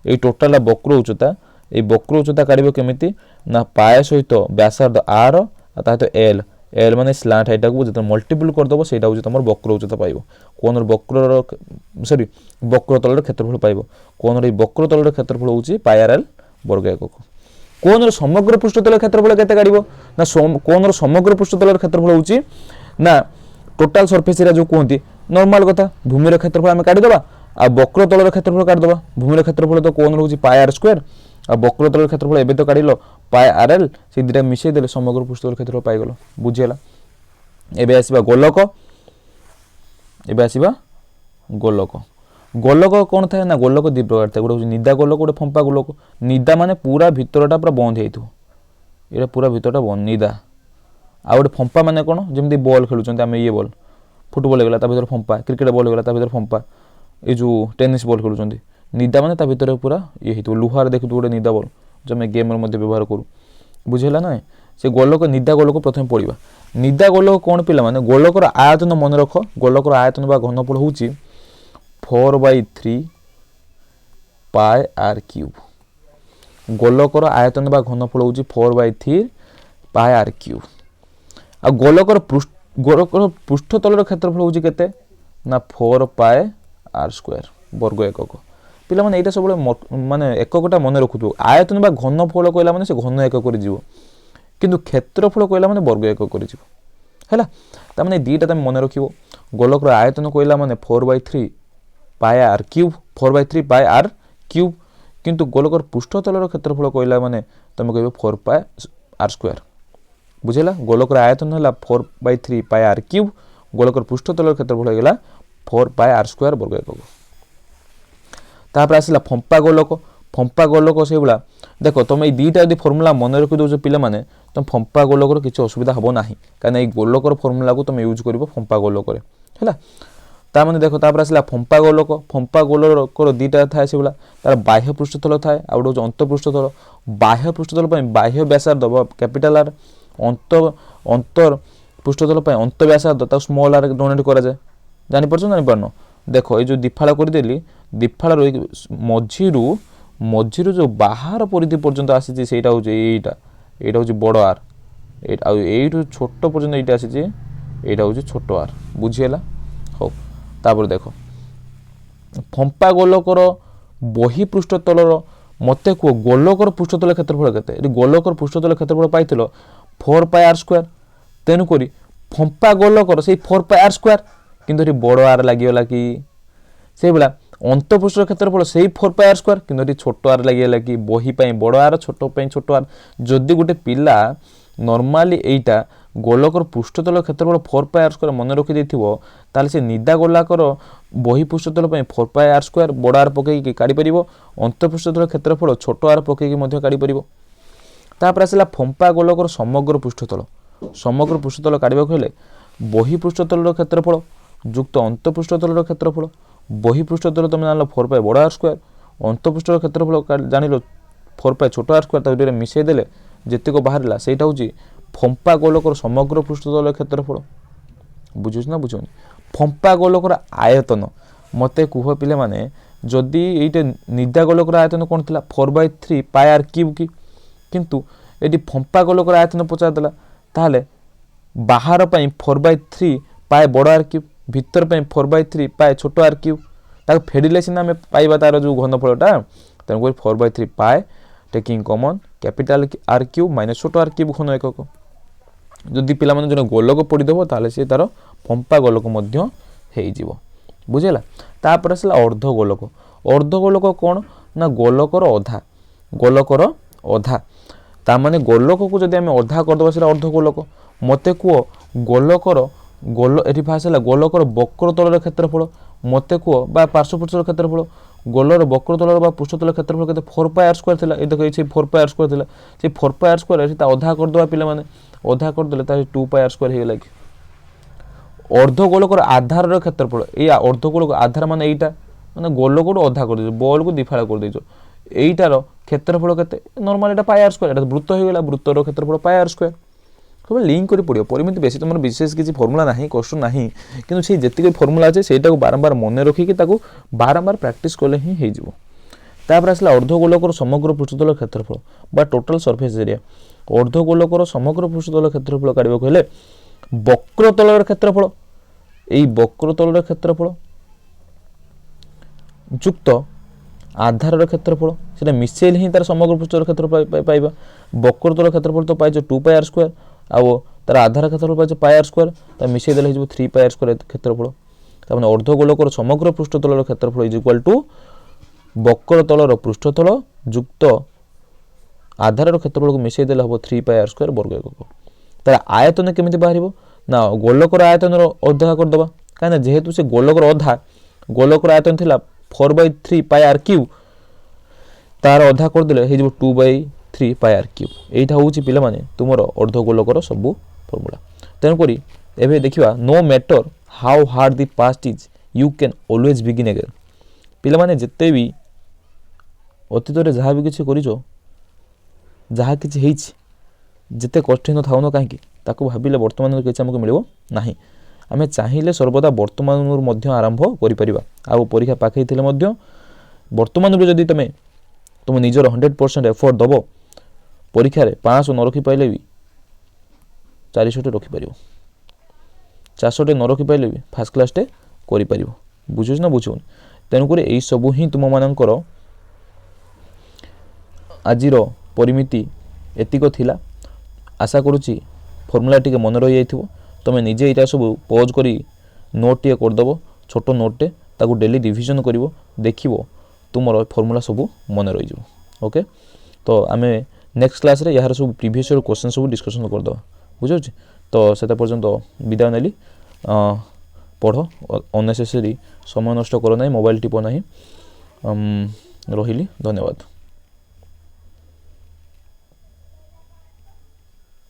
Speaker 1: ଏଇ ଟୋଟାଲ ବକ୍ର ଉଚ୍ଚତା এই বক্র উচ্চতা কাড়িব কেমিতি না পায়ে সহিত ব্যাসার্ধ আর আর তা সহিত এল এল মানে স্ল্যান্ট এটাকে যেতে মল্টিপল করদেব সেইটা হচ্ছে তোমার বক্র উচ্চতা পাইব কোণর বক্রর সরি বক্রতলের ক্ষেত্রফল পাইব কোণর এই বক্রতলের ক্ষেত্রফল হচ্ছে পাই আর এল বর্গ একক কোণর সমগ্র পৃষ্ঠতলের ক্ষেত্রফল কেতে কাড়িব না কোণর সমগ্র পৃষ্ঠতলের ক্ষেত্রফল হচ্ছে না টোটাল সরফেস এরিয়া যে কুহতি নর্মাল কথা ভূমির ক্ষেত্রফল আমি কাটিদেবা আর বক্রতলের ক্ষেত্রফল কাটিদেবা ভূমির ক্ষেত্রফল তো কোণর হচ্ছে পাই আর স্কোয়ার আর বক্রতলের ক্ষেত্রফল এবে তো কাটিল পাই আর এল সেই দুইটা মিশাই দেলে সমগ্র পৃষ্ঠতলের ক্ষেত্রফল পাইগল বুঝিলা এবে আসবা গোলক এবে আসবা গোলক গোলক কোণ থাকে না গোলক দুই প্রকার থাকে গোটে হচ্ছে নিদা গোলক গোটে ফম্পা গোলক নিদা মানে পুরা ভিতরটা পুরা বন্ধ হয়েଥିବ এটা পুরা ভিতরটা বন্ধ নিদা আর গোটে ফম্পা মানে কোণ যেমনি বল খেলুଛନ୍ତି ଆମେ ইয়ে বল ফুটবল ହେଇଗଲା ତା ଭିତରେ ଫମ୍ପା କ୍ରିକେଟ ବଲ୍ ହେଇଗଲା ତା ଭିତରେ ଫମ୍ପା এই ଯେଉଁ ଟେନିସ୍ ବଲ୍ ଖେଳୁଛନ୍ତି ନିଦା ମାନେ ତା ଭିତରେ ପୁରା ଇଏ ହେଇଥିବ ଲୁହାର ଦେଖୁଥିବ ଗୋଟେ ନିଦା ବଲ୍ ଯେଉଁ ଆମେ ଗେମ୍ରେ ମଧ୍ୟ ବ୍ୟବହାର କରୁ ବୁଝିହେଲା ନା ସେ ଗୋଲକ ନିଦା ଗୋଲକ ପ୍ରଥମେ ପଡ଼ିବା ନିଦା ଗୋଲକ କ'ଣ ପିଲାମାନେ ଗୋଲକର ଆୟତନ ମନେ ରଖ ଗୋଲକର ଆୟତନ ବା ଘନଫଳ ହେଉଛି 4/3 ପାଏ ଆର୍ କ୍ୟୁବ୍ ଗୋଲକର ଆୟତନ ବା ଘନଫଳ ହେଉଛି 4/3 ପାଏ ଆର୍ କ୍ୟୁବ୍ ଆଉ ଗୋଲକର ପୃଷ୍ଠତଳର କ୍ଷେତ୍ରଫଳ ହେଉଛି କେତେ ନା 4 ପାଏ ଆର୍ ସ୍କୋୟାର ବର୍ଗ ଏକକ ପିଲାମାନେ ଏଇଟା ସବୁବେଳେ ମାନେ ଏକକଟା ମନେ ରଖୁଥିବ ଆୟତନ ବା ଘନଫଳ କହିଲା ମାନେ ସେ ଘନ ଏକକରେ ଯିବ କିନ୍ତୁ କ୍ଷେତ୍ରଫଳ କହିଲା ମାନେ ବର୍ଗ ଏକକରେ ଯିବ ହେଲା ତାମାନେ ଦୁଇଟା ତମେ ମନେ ରଖିବ ଗୋଲକର ଆୟତନ କହିଲା ମାନେ 4/3 ପାଏ ଆର୍ କ୍ୟୁବ୍ 4/3 ପାଏ ଆର୍ କ୍ୟୁବ୍ କିନ୍ତୁ ଗୋଲକର ପୃଷ୍ଠତଳର କ୍ଷେତ୍ରଫଳ କହିଲା ମାନେ ତମେ କହିବ 4 ପାଏ ଆର୍ ସ୍କୋୟାର ବୁଝିଲା ଗୋଲକର ଆୟତନ ହେଲା 4/3 ପାଏ ଆର୍ କ୍ୟୁବ୍ ଗୋଲକର ପୃଷ୍ଠତଳର କ୍ଷେତ୍ରଫଳ ହେଇଗଲା 4 ପାଏ ଆର୍ ସ୍କୋୟାର ବର୍ଗ ଏକକ ତାପରେ ଆସିଲା ଫମ୍ପା ଗୋଲକ ସେଇଭଳିଆ ଦେଖ ତମେ ଏଇ ଦୁଇଟା ଯଦି ଫର୍ମୁଲା ମନେ ରଖିଦେଉଛ ପିଲାମାନେ ତମେ ଫମ୍ପା ଗୋଲକର କିଛି ଅସୁବିଧା ହେବ ନାହିଁ କାହିଁକିନା ଏଇ ଗୋଲକର ଫର୍ମୁଲାକୁ ତମେ ୟୁଜ୍ କରିବ ଫମ୍ପା ଗୋଲକରେ ହେଲା ତାମାନେ ଦେଖ ତାପରେ ଆସିଲା ଫମ୍ପା ଗୋଲକର ଦୁଇଟା ଥାଏ ସେଇଭଳିଆ ତାର ବାହ୍ୟ ପୃଷ୍ଠତଳ ଥାଏ ଆଉ ଗୋଟେ ହେଉଛି ଅନ୍ତଃପୃଷ୍ଠତଳ ବାହ୍ୟ ପୃଷ୍ଠତଳ ପାଇଁ ବାହ୍ୟ ବ୍ୟାସାର୍ଧ ବା କ୍ୟାପିଟାଲ ଆର୍ ଅନ୍ତର ପୃଷ୍ଠତଳ ପାଇଁ ଅନ୍ତ ବ୍ୟାସାର୍ଧ ତାକୁ ସ୍ମଲ୍ ଆର୍ ଡୋନେଟ୍ କରାଯାଏ ଜାଣିପାରୁଛ ଜାଣିପାରୁନ ଦେଖ ଏଇ ଯେଉଁ ଦିଫାଳ କରିଦେଲି ଦିଫାଳର ମଝିରୁ ଯେଉଁ ବାହାର ପରିଧି ପର୍ଯ୍ୟନ୍ତ ଆସିଛି ସେଇଟା ହେଉଛି ଏଇଟା ହେଉଛି ବଡ଼ ଆର୍ ଆଉ ଏଇଠୁ ଛୋଟ ପର୍ଯ୍ୟନ୍ତ ଏଇଟା ଆସିଛି ଏଇଟା ହେଉଛି ଛୋଟ ଆର୍ ବୁଝିହେଲା ହଉ ତାପରେ ଦେଖ ଫମ୍ପା ଗୋଲକର ବହି ପୃଷ୍ଠତଳର ମୋତେ କୁହ ଗୋଲକର ପୃଷ୍ଠତଳ କ୍ଷେତ୍ରଫଳ କେତେ ଏଠି ଗୋଲକର ପୃଷ୍ଠତଳ କ୍ଷେତ୍ରଫଳ ପାଇଥିଲ 4 ପାଏ ଆର୍ ସ୍କୋୟାର ତେଣୁକରି ଫମ୍ପା ଗୋଲକର ସେଇ 4 ପାଏ ଆର୍ ସ୍କୋୟାର କିନ୍ତୁ ଏଠି ବଡ଼ ଆର୍ ଲାଗିଗଲା କି ସେଇଭଳିଆ ଅନ୍ତଃପୃଷ୍ଠର କ୍ଷେତ୍ରଫଳ ସେଇ 4 ପାଏ ଆର୍ ସ୍କୋୟାର କିନ୍ତୁ ଏଠି ଛୋଟ ଆର୍ ଲାଗିଗଲା କି ବହି ପାଇଁ ବଡ଼ ଆର୍ ଛୋଟ ପାଇଁ ଛୋଟ ଆର୍ ଯଦି ଗୋଟେ ପିଲା ନର୍ମାଲି ଏଇଟା ଗୋଲକର ପୃଷ୍ଠତଳ କ୍ଷେତ୍ରଫଳ 4 ପାଏ ଆର୍ ସ୍କୋୟାର ମନେ ରଖିଦେଇଥିବ ତାହେଲେ ସେ ନିଦା ଗୋଲାକର ବହି ପୃଷ୍ଠତଳ ପାଇଁ 4 ପାଏ ଆର୍ ସ୍କୋୟାର ବଡ଼ ଆର୍ ପକାଇକି କାଢ଼ିପାରିବ ଅନ୍ତଃପୃଷ୍ଠତଳ କ୍ଷେତ୍ରଫଳ ଛୋଟ ଆର୍ ପକାଇକି ମଧ୍ୟ କାଢ଼ିପାରିବ ତାପରେ ଆସିଲା ଫମ୍ପା ଗୋଲକର ସମଗ୍ର ପୃଷ୍ଠତଳ କାଢ଼ିବାକୁ ହେଲେ ବହି ପୃଷ୍ଠତଳର କ୍ଷେତ୍ରଫଳ ଯୁକ୍ତ ଅନ୍ତଃପୃଷ୍ଠତଳର କ୍ଷେତ୍ରଫଳ ବହି ପୃଷ୍ଠତଳ ତମେ ଜାଣିଲ 4 ପାଏ ବଡ଼ ଆର୍ ସ୍କୋୟାର ଅନ୍ତଃପୃଷ୍ଠର କ୍ଷେତ୍ରଫଳ ଜାଣିଲ 4 ପାଏ ଛୋଟ ଆର୍ ସ୍କୋୟାର ତାକୁ ଟିକେ ମିଶାଇ ଦେଲେ ଯେତିକ ବାହାରିଲା ସେଇଟା ହେଉଛି ଫମ୍ପା ଗୋଲକର ସମଗ୍ର ପୃଷ୍ଠତଳ କ୍ଷେତ୍ରଫଳ ବୁଝୁଛି ନା ବୁଝୁନି ଫମ୍ପା ଗୋଲକର ଆୟତନ ମୋତେ କୁହ ପିଲାମାନେ ଯଦି ଏଇଟା ନିଦା ଗୋଲକର ଆୟତନ କ'ଣ ଥିଲା 4/3 ପାଏ ଆର୍ କ୍ୟୁବ୍ କି କିନ୍ତୁ ଏଠି ଫମ୍ପା ଗୋଲକର ଆୟତନ ପଚାରିଦେଲା ତାହେଲେ ବାହାର ପାଇଁ 4/3 ପାଏ ବଡ଼ ଆର୍ କ୍ୟୁବ୍ ଭିତର ପାଇଁ 4/3 ପାଏ ଛୋଟ ଆର୍ କ୍ୟୁବ୍ ତାକୁ ଫେଡ଼ିଲେ ସିନା ଆମେ ପାଇବା ତାର ଯେଉଁ ଘନଫଳଟା ତେଣୁକରି 4/3 ପାଏ ଟେକିଂ କମନ୍ କ୍ୟାପିଟାଲ ଆର୍ କ୍ୟୁବ୍ ମାଇନସ୍ ଛୋଟ ଆର୍ କ୍ୟୁବ୍ ଘନ ଏକକ ଯଦି ପିଲାମାନେ ଜଣେ ଗୋଲକ ପଡ଼ିଦେବ ତାହେଲେ ସେ ତାର ଫମ୍ପା ଗୋଲକ ମଧ୍ୟ ହେଇଯିବ ବୁଝିଲା ତାପରେ ଆସିଲା ଅର୍ଦ୍ଧ ଗୋଲକ କ'ଣ ନା ଗୋଲକର ଅଧା ତାମାନେ ଗୋଲକକୁ ଯଦି ଆମେ ଅଧା କରିଦେବା ସେଇଟା ଅର୍ଦ୍ଧ ଗୋଲକ ମୋତେ କୁହ ଏଠି ଫାଷ୍ଟ ହେଲା ଗୋଲକର ବକ୍ରତଳର କ୍ଷେତ୍ରଫଳ ମୋତେ କୁହ ବା ପାର୍ଶ୍ୱପୃଷ୍ଠର କ୍ଷେତ୍ରଫଳ ଗୋଲର ବକ୍ରତଳର ବା ପୃଷ୍ଠତଳ କ୍ଷେତ୍ରଫଳ କେତେ 4 ପାଏ ଆର୍ ସ୍କୋୟାର ଥିଲା ଏଇଟା ଏଇ 4 ପାଏ ଆର୍ ସ୍କୋୟାର ଥିଲା ସେଇ 4 ପାଏ ଆର୍ ସ୍କୋୟାର ଏଠି ତା ଅଧା କରିଦେବା ପିଲାମାନେ ଅଧା କରିଦେଲେ ତା 2 ପାଏ ଆର୍ ସ୍କୋୟାର ହେଇଗଲା କି ଅର୍ଦ୍ଧ ଗୋଲକର ଆଧାରର କ୍ଷେତ୍ରଫଳ ଏଇ ଅର୍ଦ୍ଧ ଗୋଲକ ଆଧାର ମାନେ ଏଇଟା ମାନେ ଗୋଲକରୁ ଅଧା କରିଦେଇଛ ବଲ୍କୁ ଦିଫାଳ କରିଦେଇଛ এইটার ক্ষেত্রফল কেতে নর্মাল এটা পাই আর স্কোয়ার এটা বৃত্ত হয়ে গেল বৃত্তর ক্ষেত্রফল পাই আর স্কোয়ার सब लिंक कर पड़ो परिमिति बेसी तुम विशेष किसी फर्मुला ना कष्ट ना कि जी फर्मुला अच्छे से बारंबार मन रखिकी बारंबार प्रैक्टिस कले ही तापर आसला अर्धगोलकर समग्र पृष्ठतल क्षेत्रफल बा टोटल सरफेस एरिया अर्धगोलकर समग्र पृष्ठतल क्षेत्रफल काढ़ा कहले वक्रतलर क्षेत्रफल यही वक्रतलर क्षेत्रफल युक्त आधार क्षेत्रफल से मिसेल ही तार समग्र पृष्ठतल क्षेत्रफल पाइबा वक्रतल क्षेत्रफल तो पाइज 2πr² आउ तार आधार क्षेत्रफल पाइज πr², ता मिसेल देले हो 3πr² क्षेत्रफल तार अर्धगोलकर समग्र पृष्ठतलर क्षेत्रफल इज इक्वल टू वक्रतलर पृष्ठतल युक्त आधार क्षेत्रफल को मिसेल देले हम 3πr² वर्ग एকক तार आयतन केमिति बाहर ना गोलकर आयतन अधा करदे कहीं जेहेतु से गोलकर अधा गोलकर आयतन थिला 4/3πr³ तार अधा करदे हो 2/3πr³ यहीटा हूँ पिला माने तुमर अर्धगोलकर सबू फर्मुला तेणुक एवं देखा no matter how hard the past is you can always begin again पिला माने जिते भी अतीत में जहाँ भी किसी कर जहाँ कि जिते कठिन था न कहीं भाविले वर्तमान किसी आमको मिल ना आम चाहिए सर्वदा वर्तमान आरंभ कर परीक्षा पाखे वर्तमान जदि तुम तुम निजर 100% एफर्ट दब परीक्षा 500 न रखी पाइले भी 400 रखिपर 400 न रखी पाइले भी फास्ट क्लास टे कर बुझुच ना बुझुन तेणुक यही सबू ही तुम मानकर आजिर परिमिति एतिक थिला आशा करुच्ची फर्मुला टी मन रही जाइथिबो तुम निजे यहाँ सब पॉज करी नोट टे करदेव छोट नोटे ताकू डेली रिविजन करिवो देखिवो तुमर फर्मुला सब मन रही जाओ ओके तो आम नेक्स्ट क्लास रे यार सब प्रीवियस ईयर क्वेश्चन सब डिस्कशन करदे बुझे तो से पर्यंत विदाय नेली पढ़ अननेसेसरी समय नष्ट कर ना मोबाइल टिप ना रही धन्यवाद।